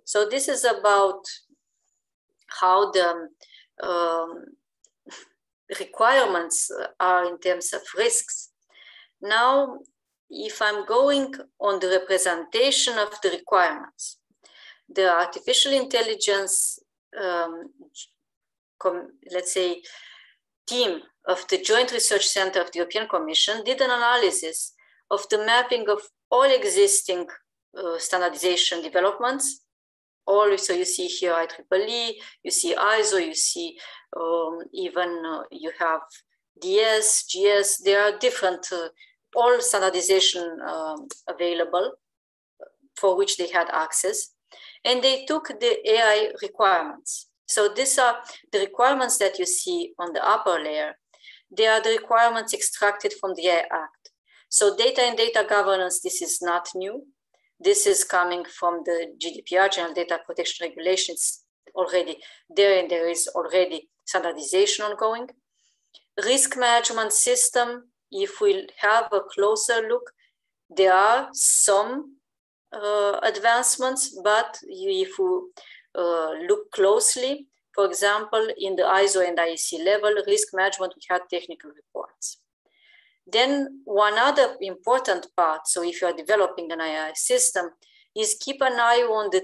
[SPEAKER 4] So this is about how the requirements are in terms of risks. Now, if I'm going on the representation of the requirements, the artificial intelligence, let's say, team of the Joint Research Center of the European Commission did an analysis of the mapping of all existing standardization developments. So you see here IEEE, you see ISO, you see even you have DS, GS, there are different, all standardization available for which they had access. And they took the AI requirements. So these are the requirements that you see on the upper layer. They are the requirements extracted from the AI Act. So data and data governance, this is not new. This is coming from the GDPR, General Data Protection Regulations, already there, and there is already standardization ongoing. Risk management system, if we have a closer look, there are some advancements, but if you look closely, for example, in the ISO and IEC level, risk management, we had technical reports. Then one other important part, so if you are developing an AI system, is keep an eye on the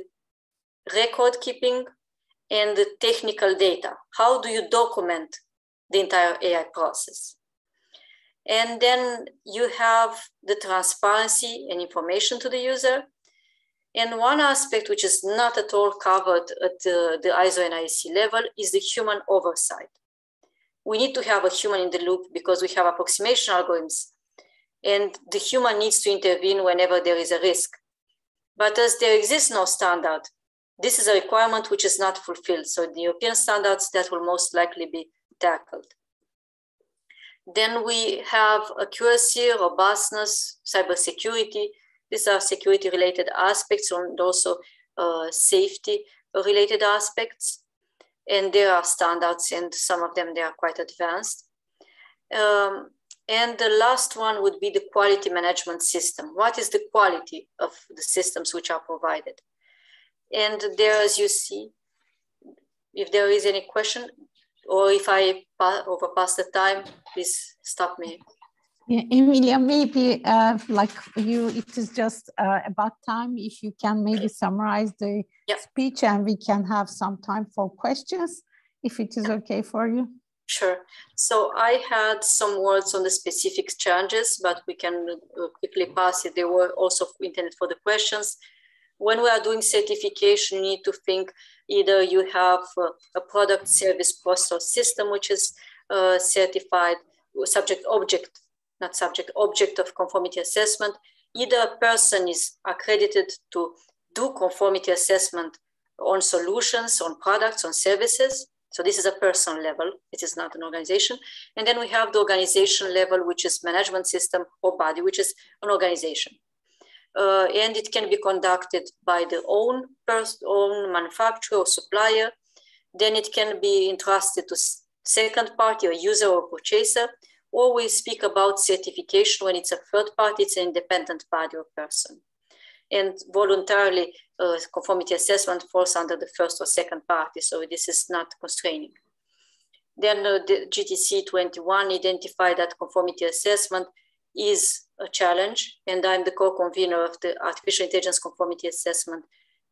[SPEAKER 4] record keeping and the technical data. How do you document the entire AI process? And then you have the transparency and information to the user. And one aspect which is not at all covered at the ISO and IEC level is the human oversight. We need to have a human in the loop because we have approximation algorithms, and the human needs to intervene whenever there is a risk. But as there exists no standard, this is a requirement which is not fulfilled. So the European standards, that will most likely be tackled. Then we have accuracy, robustness, cybersecurity. These are security-related aspects and also safety-related aspects. And there are standards, and some of them, they are quite advanced. And the last one would be the quality management system. What is the quality of the systems which are provided? And there, as you see, if there is any question, or if I overpass the time, please stop me.
[SPEAKER 1] Yeah, Emilia, maybe like you, it is just about time. If you can maybe summarize the speech, and we can have some time for questions, if it is okay for you.
[SPEAKER 4] Sure. So I had some words on the specific challenges, but we can quickly pass it. They were also intended for the questions. When we are doing certification, you need to think either you have a product, service, process, or system which is certified, object of conformity assessment. Either a person is accredited to do conformity assessment on solutions, on products, on services. So this is a personal level, it is not an organization. And then we have the organization level, which is management system or body, which is an organization. And it can be conducted by the own manufacturer or supplier. Then it can be entrusted to second party or user or purchaser, or we speak about certification when it's a third party, it's an independent body or person. And voluntarily, conformity assessment falls under the first or second party, so this is not constraining. Then the GTC 21 identified that conformity assessment is a challenge, and I'm the co-convener of the Artificial Intelligence Conformity Assessment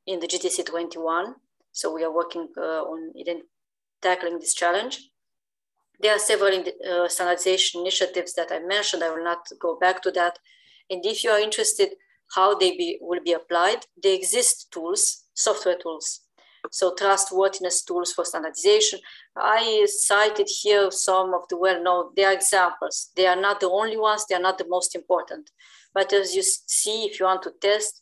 [SPEAKER 4] in the GTC 21. So we are working on tackling this challenge. There are several standardization initiatives that I mentioned. I will not go back to that. And if you are interested how they will be applied, there exist tools, software tools. So trustworthiness tools for standardization. I cited here some of the well-known, they are examples. They are not the only ones, they are not the most important. But as you see, if you want to test,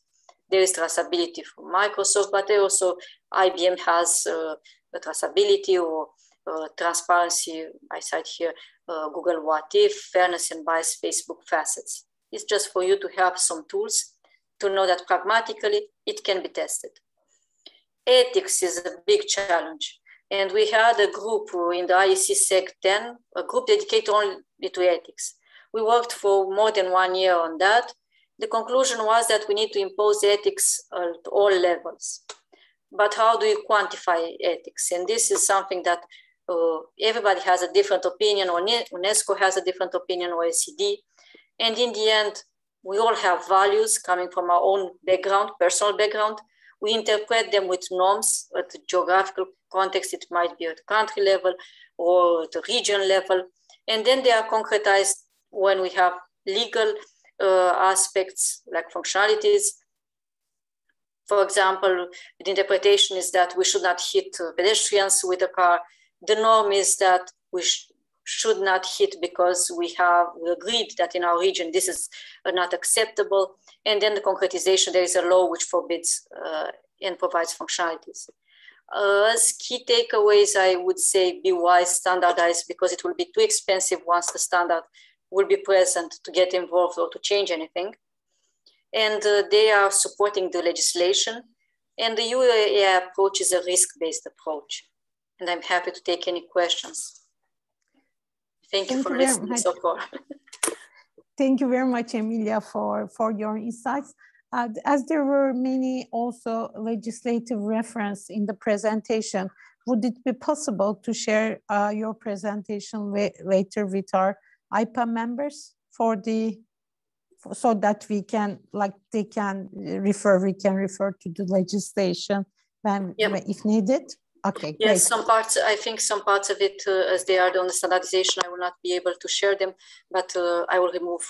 [SPEAKER 4] there is traceability from Microsoft, but also IBM has traceability or transparency. I cite here Google What If, fairness and bias, Facebook facets. It's just for you to have some tools to know that pragmatically it can be tested. Ethics is a big challenge. And we had a group in the IEC Sec 10, a group dedicated only to ethics. We worked for more than 1 year on that. The conclusion was that we need to impose ethics at all levels. But how do you quantify ethics? And this is something that everybody has a different opinion, or UNESCO has a different opinion, or OECD. And in the end, we all have values coming from our own background, personal background. We interpret them with norms at the geographical context. It might be at the country level or the region level. And then they are concretized when we have legal aspects like functionalities. For example, the interpretation is that we should not hit pedestrians with a car. The norm is that we should not hit because we agreed that in our region this is not acceptable. And then the concretization, there is a law which forbids and provides functionalities. As key takeaways, I would say be wise, standardize, because it will be too expensive once the standard will be present to get involved or to change anything. And they are supporting the legislation. And the UAI approach is a risk-based approach. And I'm happy to take any questions. Thank you for listening so far.
[SPEAKER 1] Thank you very much, Emilia, for your insights. As there were many also legislative reference in the presentation, would it be possible to share your presentation later with our AIPA members so that we can, we can refer to the legislation if needed? Okay,
[SPEAKER 4] yes,
[SPEAKER 1] great.
[SPEAKER 4] some parts, I think some parts of it, as they are on the standardization, I will not be able to share them, but I will remove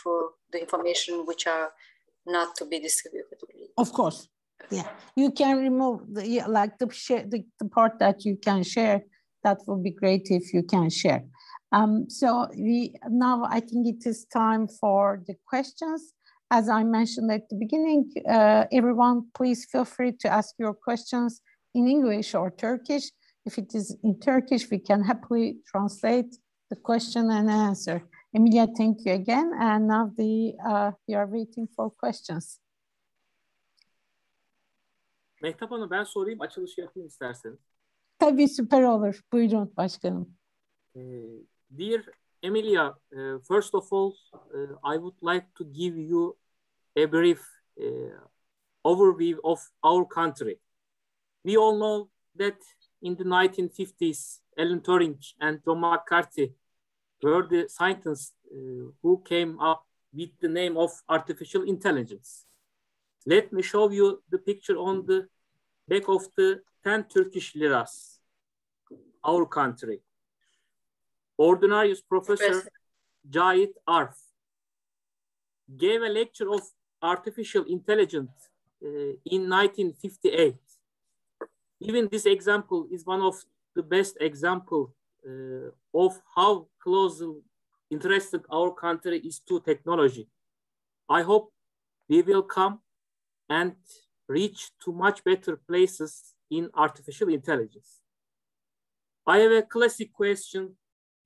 [SPEAKER 4] the information which are not to be distributed.
[SPEAKER 1] Of course, yeah. You can remove the part that you can share. That would be great if you can share. So now I think it is time for the questions. As I mentioned at the beginning, everyone, please feel free to ask your questions in English or Turkish. If it is in Turkish, we can happily translate the question and answer. Emilia, thank you again. And now we are waiting for questions.
[SPEAKER 3] Mehtap Hanım, ben sorayım, açılışı yapayım isterseniz.
[SPEAKER 1] Tabii süper olur. Buyurun başkanım.
[SPEAKER 3] Dear Emilia, first of all, I would like to give you a brief overview of our country. We all know that in the 1950s, Alan Turing and John McCarthy were the scientists who came up with the name of artificial intelligence. Let me show you the picture on the back of the 10 Turkish liras, our country. Ordinarius Professor Cahit Arf gave a lecture of artificial intelligence in 1958. Even this example is one of the best examples of how closely interested our country is to technology. I hope we will come and reach to much better places in artificial intelligence. I have a classic question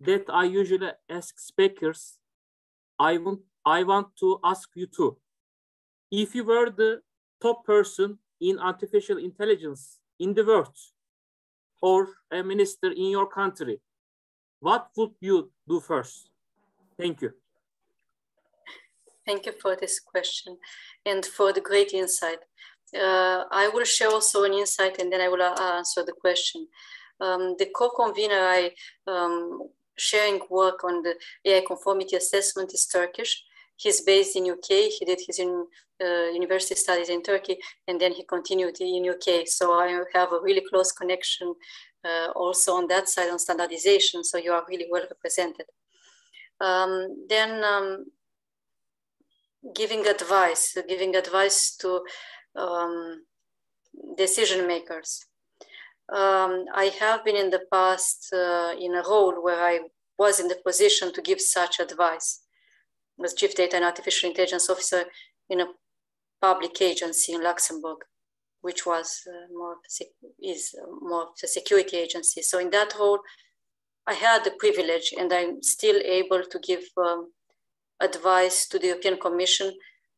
[SPEAKER 3] that I usually ask speakers. I want to ask you too. If you were the top person in artificial intelligence in the world, or a minister in your country, what would you do first? Thank you.
[SPEAKER 4] Thank you for this question and for the great insight. I will share also an insight and then I will answer the question. The co-convener sharing work on the AI conformity assessment is Turkish. He's based in UK. He did his university studies in Turkey, and then he continued in UK. So I have a really close connection also on that side on standardization. So you are really well represented. Then giving advice to decision makers. I have been in the past in a role where I was in the position to give such advice. I was Chief Data and Artificial Intelligence Officer in a public agency in Luxembourg, which was more of a security agency. So in that role, I had the privilege, and I'm still able to give advice to the European Commission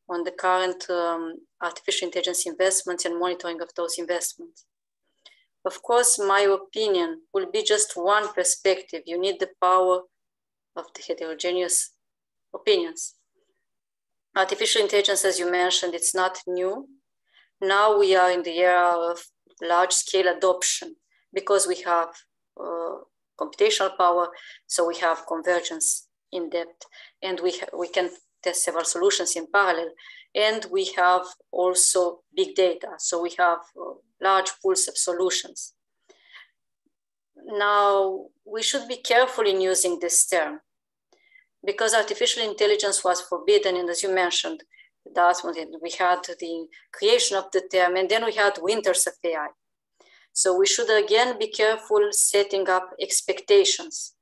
[SPEAKER 4] on the current artificial intelligence investments and monitoring of those investments. Of course, my opinion will be just one perspective. You need the power of the heterogeneous opinions. Artificial intelligence, as you mentioned, it's not new. Now we are in the era of large-scale adoption because we have computational power, so we have convergence in depth, and we can test several solutions in parallel. And we have also big data, so we have large pools of solutions. Now, we should be careful in using this term because artificial intelligence was forbidden, and as you mentioned, we had the creation of the term, and then we had winters of AI. So we should again be careful setting up expectations.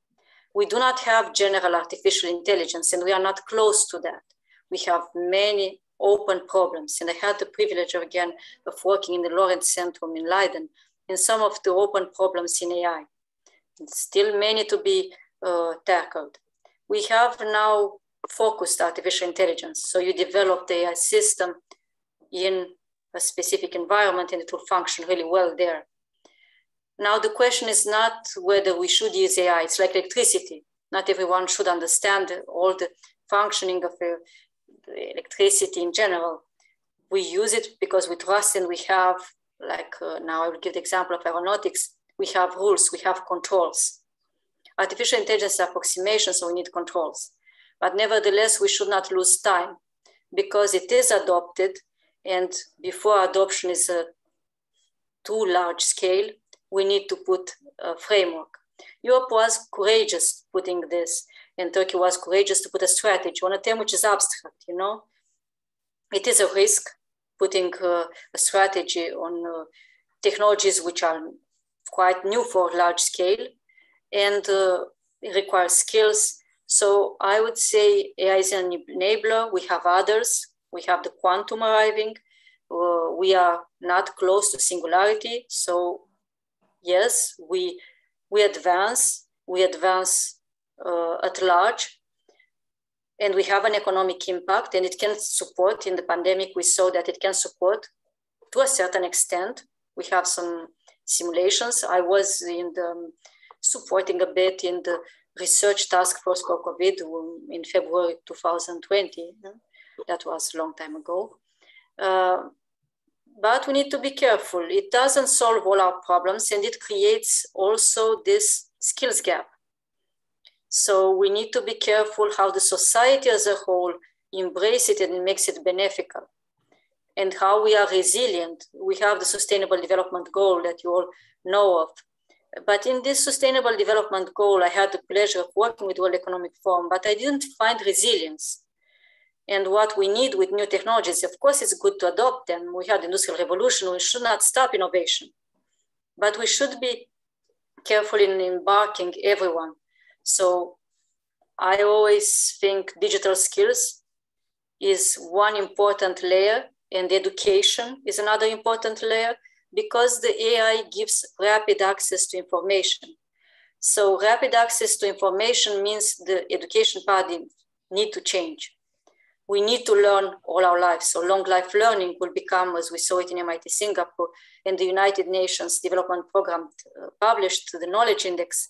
[SPEAKER 4] We do not have general artificial intelligence, and we are not close to that. We have many open problems, and I had the privilege again of working in the Lawrence Centrum in Leiden in some of the open problems in AI. And still many to be tackled. We have now focused artificial intelligence. So you develop the AI system in a specific environment and it will function really well there. Now the question is not whether we should use AI. It's like electricity. Not everyone should understand all the functioning of the electricity in general. We use it because we trust, and we have, now I will give the example of aeronautics, we have rules, we have controls. Artificial intelligence is approximation, so we need controls. But nevertheless, we should not lose time because it is adopted, and before adoption is too large scale, we need to put a framework. Europe was courageous putting this, and Turkey was courageous to put a strategy on a term which is abstract, you know. It is a risk putting a strategy on technologies which are quite new for large scale, and it requires skills. So I would say AI is an enabler. We have others. We have the quantum arriving. We are not close to singularity. So yes, we advance at large, and we have an economic impact, and it can support. In the pandemic, we saw that it can support to a certain extent. We have some simulations. I was in the supporting a bit in the research task force for COVID in February 2020. That was a long time ago. But we need to be careful. It doesn't solve all our problems, and it creates also this skills gap. So we need to be careful how the society as a whole embraces it and makes it beneficial, and how we are resilient. We have the Sustainable Development Goal that you all know of. But in this Sustainable Development Goal, I had the pleasure of working with World Economic Forum, but I didn't find resilience. And what we need with new technologies, of course, it's good to adopt them. We had the Industrial Revolution. We should not stop innovation, but we should be careful in embarking everyone. So I always think digital skills is one important layer, and education is another important layer, because the AI gives rapid access to information. So rapid access to information means the education paradigm need to change. We need to learn all our lives. So long life learning will become, as we saw it in MIT Singapore, and the United Nations Development Program published the Knowledge Index.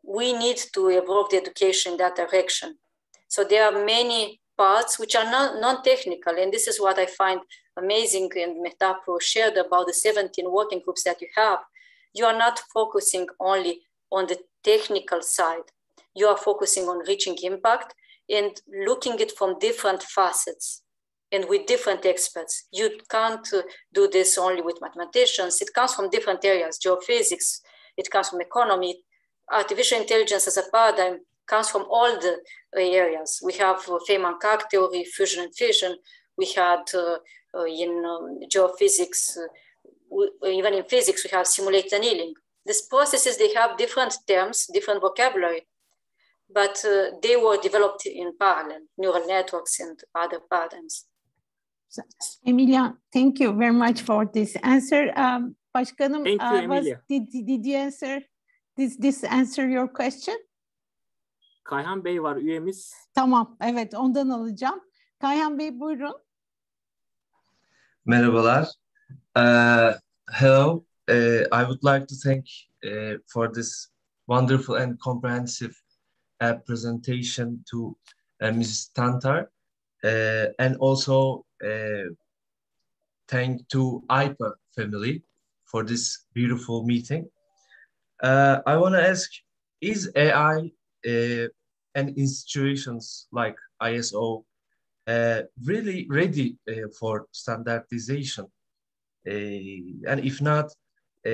[SPEAKER 4] We need to evolve the education in that direction. So there are many parts which are non-technical, and this is what I find amazing, and Mehtap shared about the 17 working groups that you have. You are not focusing only on the technical side. You are focusing on reaching impact and looking at from different facets and with different experts. You can't do this only with mathematicians. It comes from different areas, geophysics, it comes from economy. Artificial intelligence as a paradigm comes from all the areas. We have Feynman-Kark theory, fusion and fission. We had in geophysics, even in physics, we have simulate annealing. These processes, they have different terms, different vocabulary, but they were developed in parallel, neural networks and other paradigms.
[SPEAKER 1] Emilia, thank you very much for this answer. Başkanım,
[SPEAKER 3] thank you, Emilia.
[SPEAKER 1] Did you answer? This answer your question?
[SPEAKER 3] Kayhan Bey var üyemiz.
[SPEAKER 1] Tamam, evet, ondan alacağım. Kayhan Bey, buyurun.
[SPEAKER 5] Merhabalar. Hello. I would like to thank for this wonderful and comprehensive presentation to Mrs. Tantar, and also thank to AIPA family for this beautiful meeting. I want to ask, is AI and institutions like ISO really ready for standardization? And if not,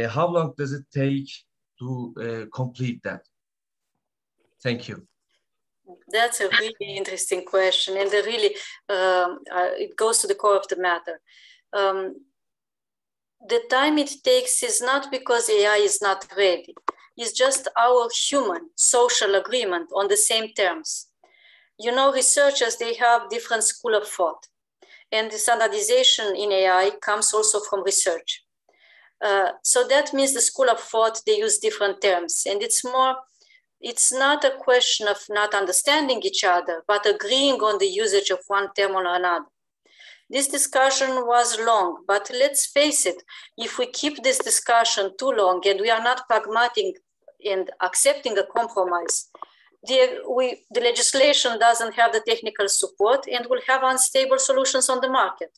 [SPEAKER 5] how long does it take to complete that? Thank you.
[SPEAKER 4] That's a really interesting question, and really it goes to the core of the matter. The time it takes is not because AI is not ready. It's just our human social agreement on the same terms. You know, researchers, they have different school of thought, and the standardization in AI comes also from research. So that means the school of thought, they use different terms, and it's not a question of not understanding each other, but agreeing on the usage of one term or another. This discussion was long, but let's face it, if we keep this discussion too long and we are not pragmatic and accepting a compromise, the legislation doesn't have the technical support and will have unstable solutions on the market.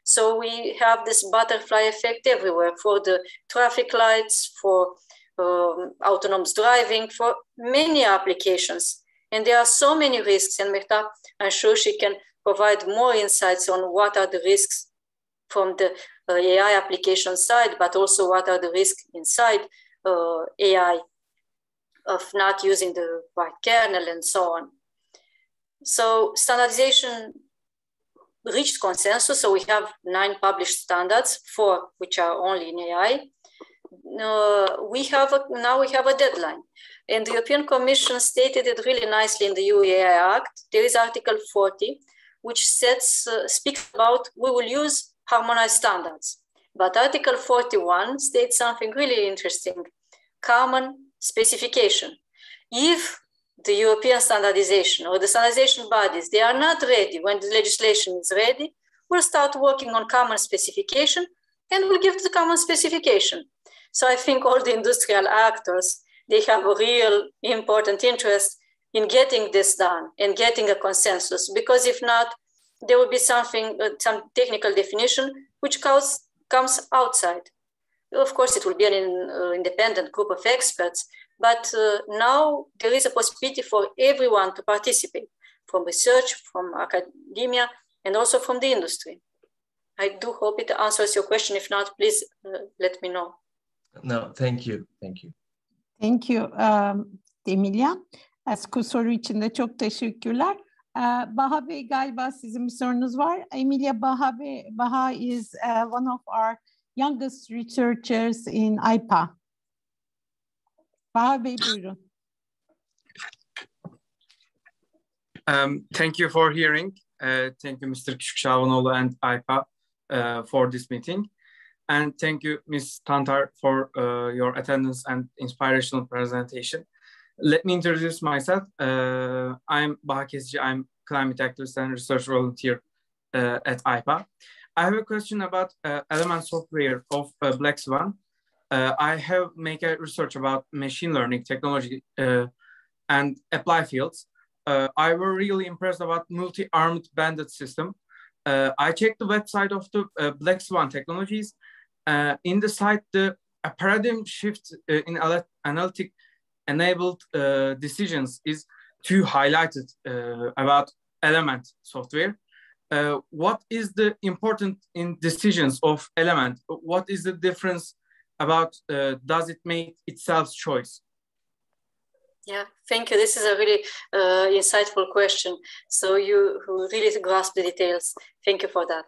[SPEAKER 4] So we have this butterfly effect everywhere for the traffic lights, for autonomous driving, for many applications. And there are so many risks, and Mehtap, I'm sure she can provide more insights on what are the risks from the AI application side, but also what are the risks inside AI of not using the right kernel and so on. So standardization reached consensus. So we have 9 published standards, 4 which are only in AI. Now we have a deadline. And the European Commission stated it really nicely in the EU AI Act. There is Article 40, which speaks about we will use harmonized standards. But Article 41 states something really interesting, common specification. If the European standardization or the standardization bodies, they are not ready when the legislation is ready, we'll start working on common specification and we'll give the common specification. So I think all the industrial actors, they have a real important interest in getting this done and getting a consensus, because if not, there will be something, some technical definition which comes outside. Of course, it will be an independent group of experts, but now there is a possibility for everyone to participate, from research, from academia, and also from the industry. I do hope it answers your question. If not, please let me know.
[SPEAKER 5] No, thank you. Thank you.
[SPEAKER 1] Thank you, Emilia. Bu soru için de çok teşekkürler. Baha Bey, galiba sizin bir sorunuz var. Emilia, Baha is one of our youngest researchers in AIPA. Baha Bey, buyurun.
[SPEAKER 6] Thank you for hearing. Thank you, Mr. Küçükşahvanoğlu and AIPA for this meeting. And thank you, Ms. Tantar, for your attendance and inspirational presentation. Let me introduce myself. I'm Baha Kesici. I'm climate activist and research volunteer at AIPA. I have a question about element software of Black Swan. I have made a research about machine learning technology and apply fields. I was really impressed about multi-armed bandit system. I checked the website of the Black Swan technologies. In the site, a paradigm shift in analytic enabled decisions is too highlighted about element software. What is the important in decisions of element? What is the difference about does it make itself choice?
[SPEAKER 4] Yeah, thank you. This is a really insightful question. So you really grasp the details. Thank you for that.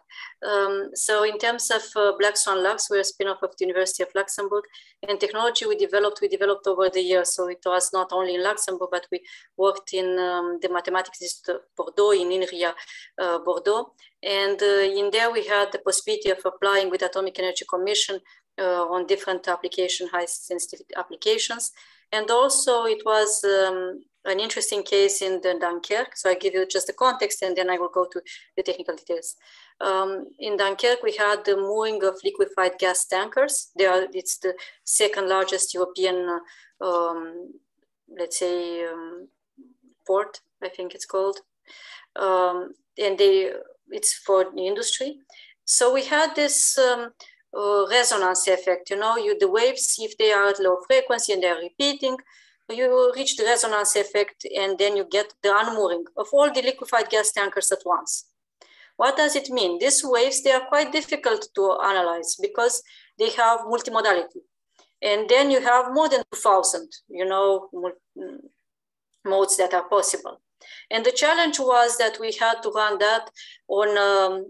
[SPEAKER 4] So in terms of Black Swan Lux, we're a spin-off of the University of Luxembourg, and technology we developed over the years. So it was not only in Luxembourg, but we worked in the Mathematics Institute of Bordeaux, in INRIA Bordeaux. And in there we had the possibility of applying with Atomic Energy Commission on different application, high sensitivity applications. And also it was an interesting case in the Dunkirk. So I give you just the context and then I will go to the technical details. In Dunkirk, we had the mooring of liquefied gas tankers. It's the second largest European, let's say, port, I think it's called. And it's for the industry. So we had this resonance effect, you know, the waves, if they are at low frequency and they're repeating, you reach the resonance effect and then you get the unmooring of all the liquefied gas tankers at once. What does it mean? These waves, they are quite difficult to analyze because they have multimodality. And then you have more than 2,000, you know, modes that are possible. And the challenge was that we had to run that on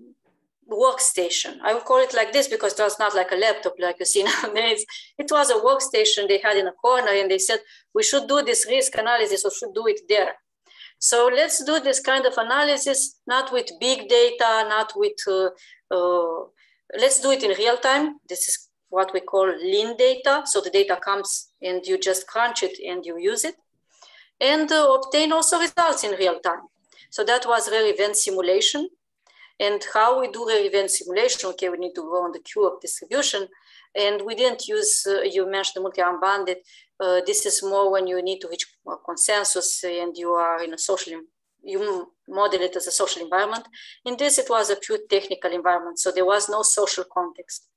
[SPEAKER 4] workstation. I would call it like this because it was not like a laptop like you see nowadays. It was a workstation they had in a corner and they said, we should do this risk analysis or should do it there. So let's do this kind of analysis, not with big data, not with, let's do it in real time. This is what we call lean data. So the data comes and you just crunch it and you use it. And obtain also results in real time. So that was real event simulation. And how we do real event simulation, okay, we need to go on the queue of distribution. And we didn't use, you mentioned the multi-arm bandit. This is more when you need to reach a consensus and you are in a social, you model it as a social environment. In this, it was a pure technical environment. So there was no social context.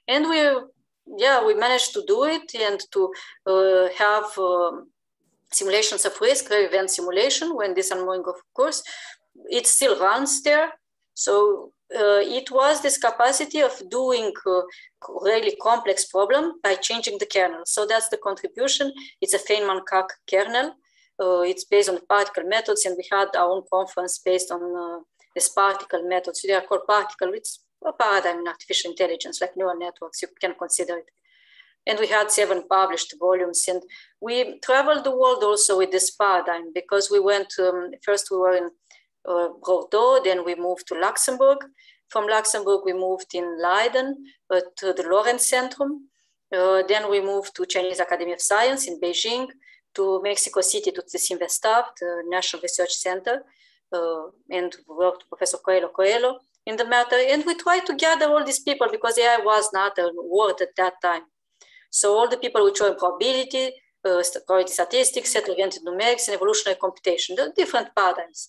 [SPEAKER 4] And we managed to do it and to have simulations of risk, real event simulation, when this unmooring, of course, it still runs there. So it was this capacity of doing really complex problem by changing the kernel. So that's the contribution. It's a Feynman-Kac kernel. It's based on the particle methods, and we had our own conference based on this particle methods. They are called particle. It's a paradigm in artificial intelligence, like neural networks. You can consider it. And we had 7 published volumes. And we traveled the world also with this paradigm because we went, first we were in Bordeaux, then we moved to Luxembourg. From Luxembourg, we moved in Leiden to the Lorentz Centrum. Then we moved to Chinese Academy of Science in Beijing, to Mexico City, to the CINVESTAF, the National Research Center, and worked with Professor Coelho in the matter. And we tried to gather all these people because AI was not a word at that time. So all the people which are in probability, statistics, set-oriented numerics, and evolutionary computation, the different paradigms.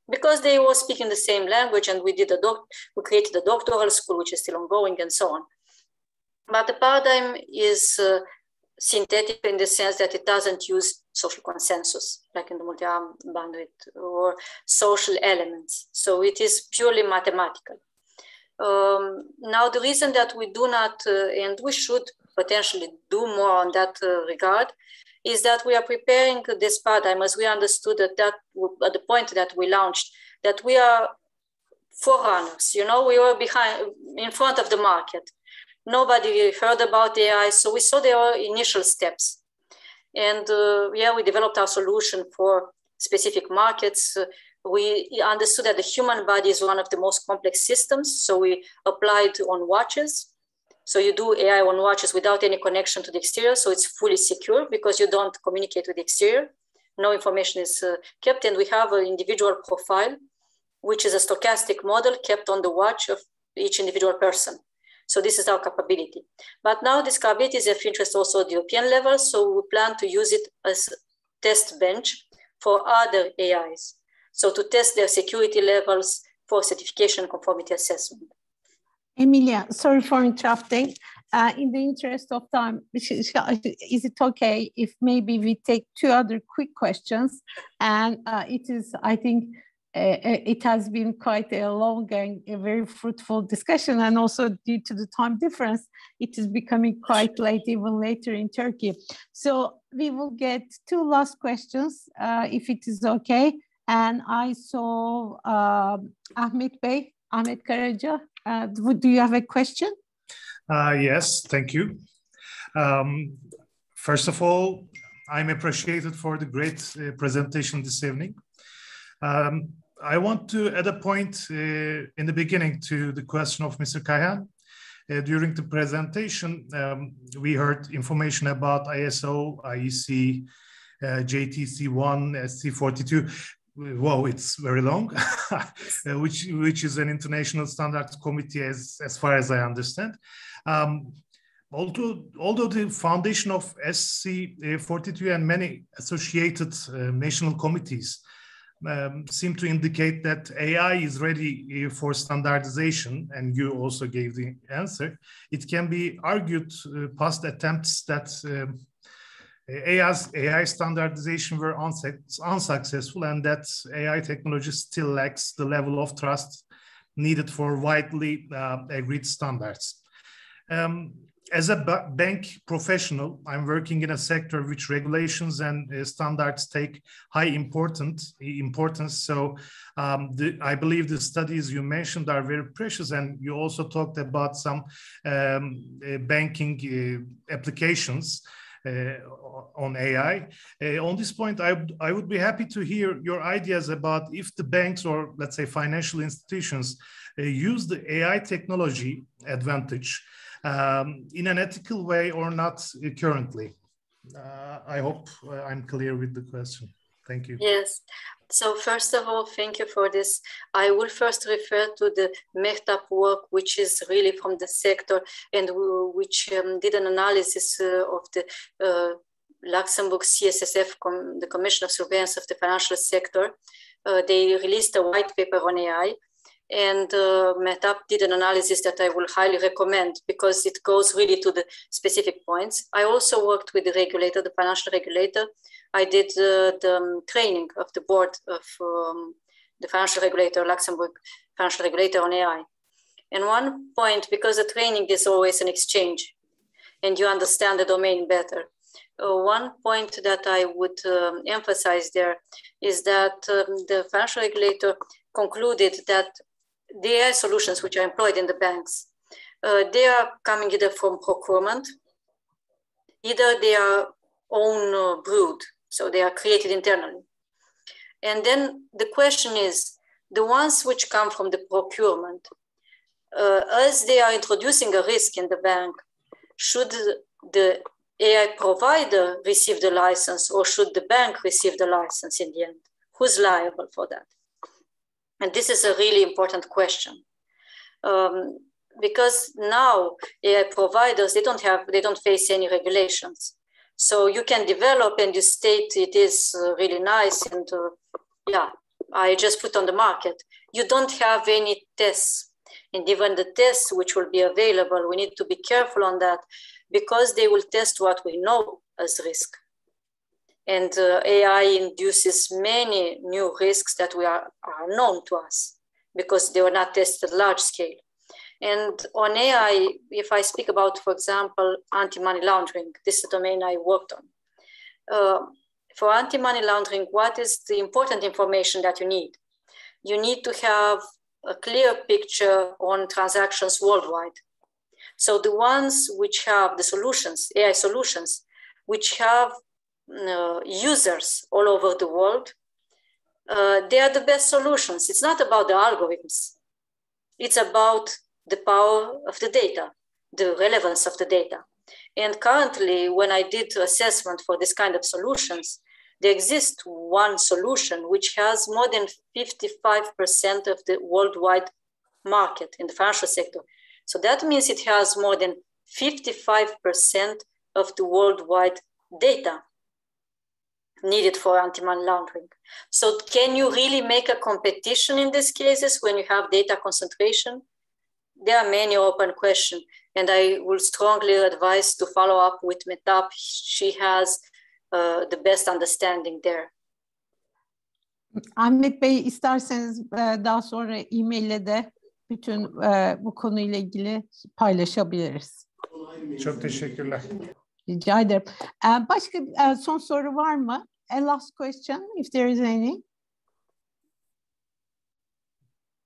[SPEAKER 4] Because they all speak in the same language, and we created a doctoral school, which is still ongoing, and so on. But the paradigm is synthetic in the sense that it doesn't use social consensus, like in the multi-arm bandwidth, or social elements. So it is purely mathematical. Now, the reason that we do not, and we should potentially do more on that regard, is that we are preparing this paradigm as we understood at the point that we launched, that we are forerunners. You know, we were in front of the market. Nobody heard about AI, so we saw there were initial steps. And we developed our solution for specific markets. We understood that the human body is one of the most complex systems, so we applied on watches. So you do AI on watches without any connection to the exterior, so it's fully secure because you don't communicate with the exterior. No information is kept, and we have an individual profile, which is a stochastic model kept on the watch of each individual person. So this is our capability. But now this capability is of interest also at the European level, so we plan to use it as a test bench for other AIs. So to test their security levels for certification and conformity assessment.
[SPEAKER 1] Emilia, sorry for interrupting. In the interest of time, is it okay if maybe we take two other quick questions? And it is, I think, it has been quite a long and a very fruitful discussion, and also due to the time difference, it is becoming quite late, even later in Turkey. So we will get two last questions, if it is okay. And I saw Ahmet Bey, Ahmet Karaca. Do you have a question?
[SPEAKER 7] Yes, thank you. First of all, I'm appreciated for the great presentation this evening. I want to add a point in the beginning to the question of Mr. Kayhan. During the presentation, we heard information about ISO, IEC, JTC1, SC42. Wow, it's very long, which is an international standards committee as far as I understand. Although the foundation of SC42 and many associated national committees seem to indicate that AI is ready for standardization, and you also gave the answer, it can be argued past attempts that AI standardization were unsuccessful, and that AI technology still lacks the level of trust needed for widely agreed standards. As a bank professional, I'm working in a sector which regulations and standards take high importance. So I believe the studies you mentioned are very precious, and you also talked about some banking applications on AI. On this point, I would be happy to hear your ideas about if the banks or, let's say, financial institutions use the AI technology advantage in an ethical way or not currently. I hope I'm clear with the question. Thank you.
[SPEAKER 4] Yes. So first of all, thank you for this. I will first refer to the Mehtap work, which is really from the sector and which did an analysis of the Luxembourg CSSF, the Commission of Surveillance of the Financial Sector. They released a white paper on AI, and Mehtap did an analysis that I will highly recommend because it goes really to the specific points. I also worked with the regulator, the financial regulator. I did the training of the board of the financial regulator, Luxembourg financial regulator on AI. And one point, because the training is always an exchange and you understand the domain better. One point that I would emphasize there is that the financial regulator concluded that the AI solutions which are employed in the banks, they are coming either from procurement, either they are own brewed, so they are created internally. And then the question is, the ones which come from the procurement, as they are introducing a risk in the bank, should the AI provider receive the license or should the bank receive the license in the end? Who's liable for that? And this is a really important question. because now AI providers, they don't face any regulations. So you can develop and you state it is really nice and yeah, I just put on the market. You don't have any tests. And even the tests which will be available, we need to be careful on that because they will test what we know as risk. And AI induces many new risks that are known to us because they were not tested large scale. And on AI, if I speak about, for example, anti-money laundering, this is the domain I worked on. For anti-money laundering, what is the important information that you need? You need to have a clear picture on transactions worldwide. So the ones which have the solutions, AI solutions, which have users all over the world, they are the best solutions. It's not about the algorithms. It's about the power of the data, the relevance of the data. And currently, when I did assessment for this kind of solutions, there exists one solution which has more than 55% of the worldwide market in the financial sector. So that means it has more than 55% of the worldwide data needed for anti-money laundering. So can you really make a competition in these cases when you have data concentration? There are many open questions, and I will strongly advise to follow up with Mehtap. She has the best understanding there.
[SPEAKER 1] Ahmet Bey, isterseniz daha sonra e-mail'le de bütün bu konuyla ilgili paylaşabiliriz.
[SPEAKER 7] Çok teşekkürler.
[SPEAKER 1] Rica ederim. Başka son soru var mı? A last question, if there is any.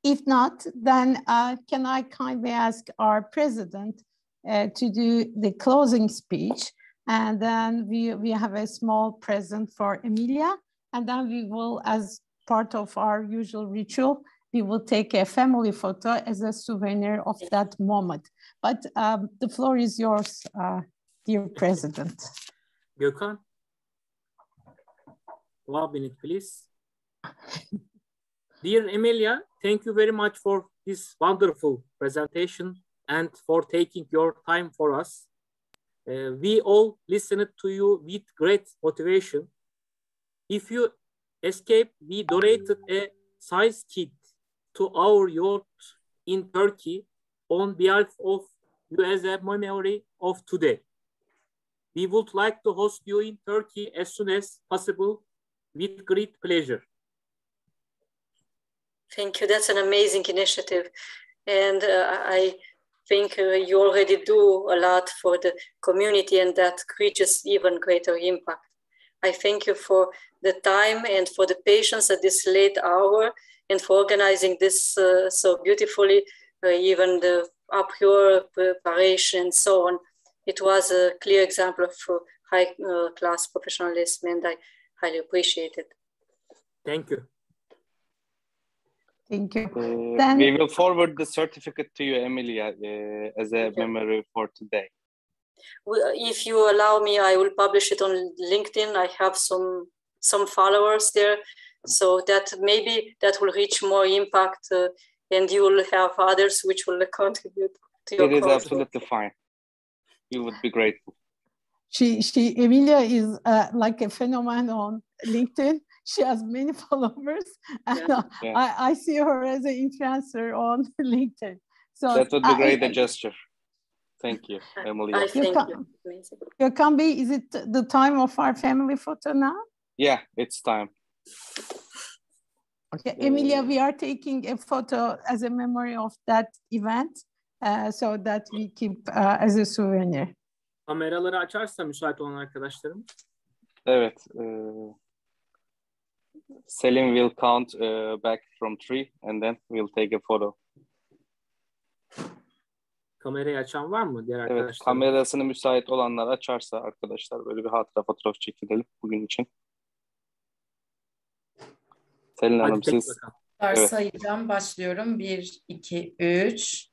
[SPEAKER 1] If not, then can I kindly ask our president to do the closing speech, and then we have a small present for Emilia, and then we will, as part of our usual ritual, we will take a family photo as a souvenir of that moment. But the floor is yours, dear president.
[SPEAKER 3] Gökhan, 1 minute, please. Dear Emilia, thank you very much for this wonderful presentation and for taking your time for us. We all listened to you with great motivation. If you escape, we donated a science kit to our youth in Turkey on behalf of you as a memory of today. We would like to host you in Turkey as soon as possible with great pleasure.
[SPEAKER 4] Thank you. That's an amazing initiative. And I think you already do a lot for the community, and that reaches even greater impact. I thank you for the time and for the patience at this late hour and for organizing this so beautifully, even the uphill preparation and so on. It was a clear example of high-class professionalism, and I highly appreciate it.
[SPEAKER 3] Thank you.
[SPEAKER 1] Thank you.
[SPEAKER 2] We will forward the certificate to you, Emilia, as a memory for today.
[SPEAKER 4] If you allow me, I will publish it on LinkedIn. I have some followers there, so that maybe that will reach more impact, and you will have others which will contribute to your cause.
[SPEAKER 2] It is absolutely fine. We would be grateful.
[SPEAKER 1] Emilia is like a phenomenon on LinkedIn. She has many followers, and I see her as an influencer on LinkedIn. So
[SPEAKER 2] that would be great, a gesture. Thank you, Emilia.
[SPEAKER 4] Thank you.
[SPEAKER 1] Gökhan Bey, is it the time of our family photo now?
[SPEAKER 2] Yeah, it's time.
[SPEAKER 1] Okay, Emilia, we are taking a photo as a memory of that event, so that we keep as a souvenir.
[SPEAKER 3] Kameraları açarsa müsait olan arkadaşlarım.
[SPEAKER 2] Evet. Selim will count back from 3 and then we'll take a photo.
[SPEAKER 3] Kamerayı açan var mı diğer arkadaşlar?
[SPEAKER 2] Evet, kamerasını müsait olanlar açarsa arkadaşlar böyle bir hatıra fotoğraf çekilelim bugün için. Selin Hanım siz.
[SPEAKER 8] Evet. Sayacağım, başlıyorum. 1, 2, 3.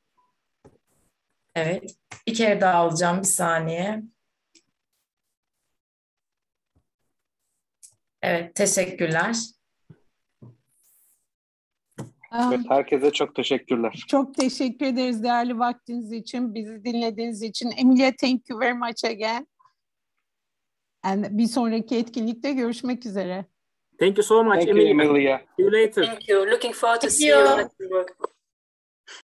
[SPEAKER 8] Evet. Bir kere daha alacağım, bir saniye. Evet, teşekkürler.
[SPEAKER 2] Evet, herkese çok teşekkürler.
[SPEAKER 1] Çok teşekkür ederiz değerli vaktiniz için, bizi dinlediğiniz için. Emilia, thank you very much again. And bir sonraki etkinlikte görüşmek üzere.
[SPEAKER 3] Thank you so much,
[SPEAKER 2] Thank you, Emilia.
[SPEAKER 3] See you later.
[SPEAKER 4] Thank you. Looking forward to see you at your work.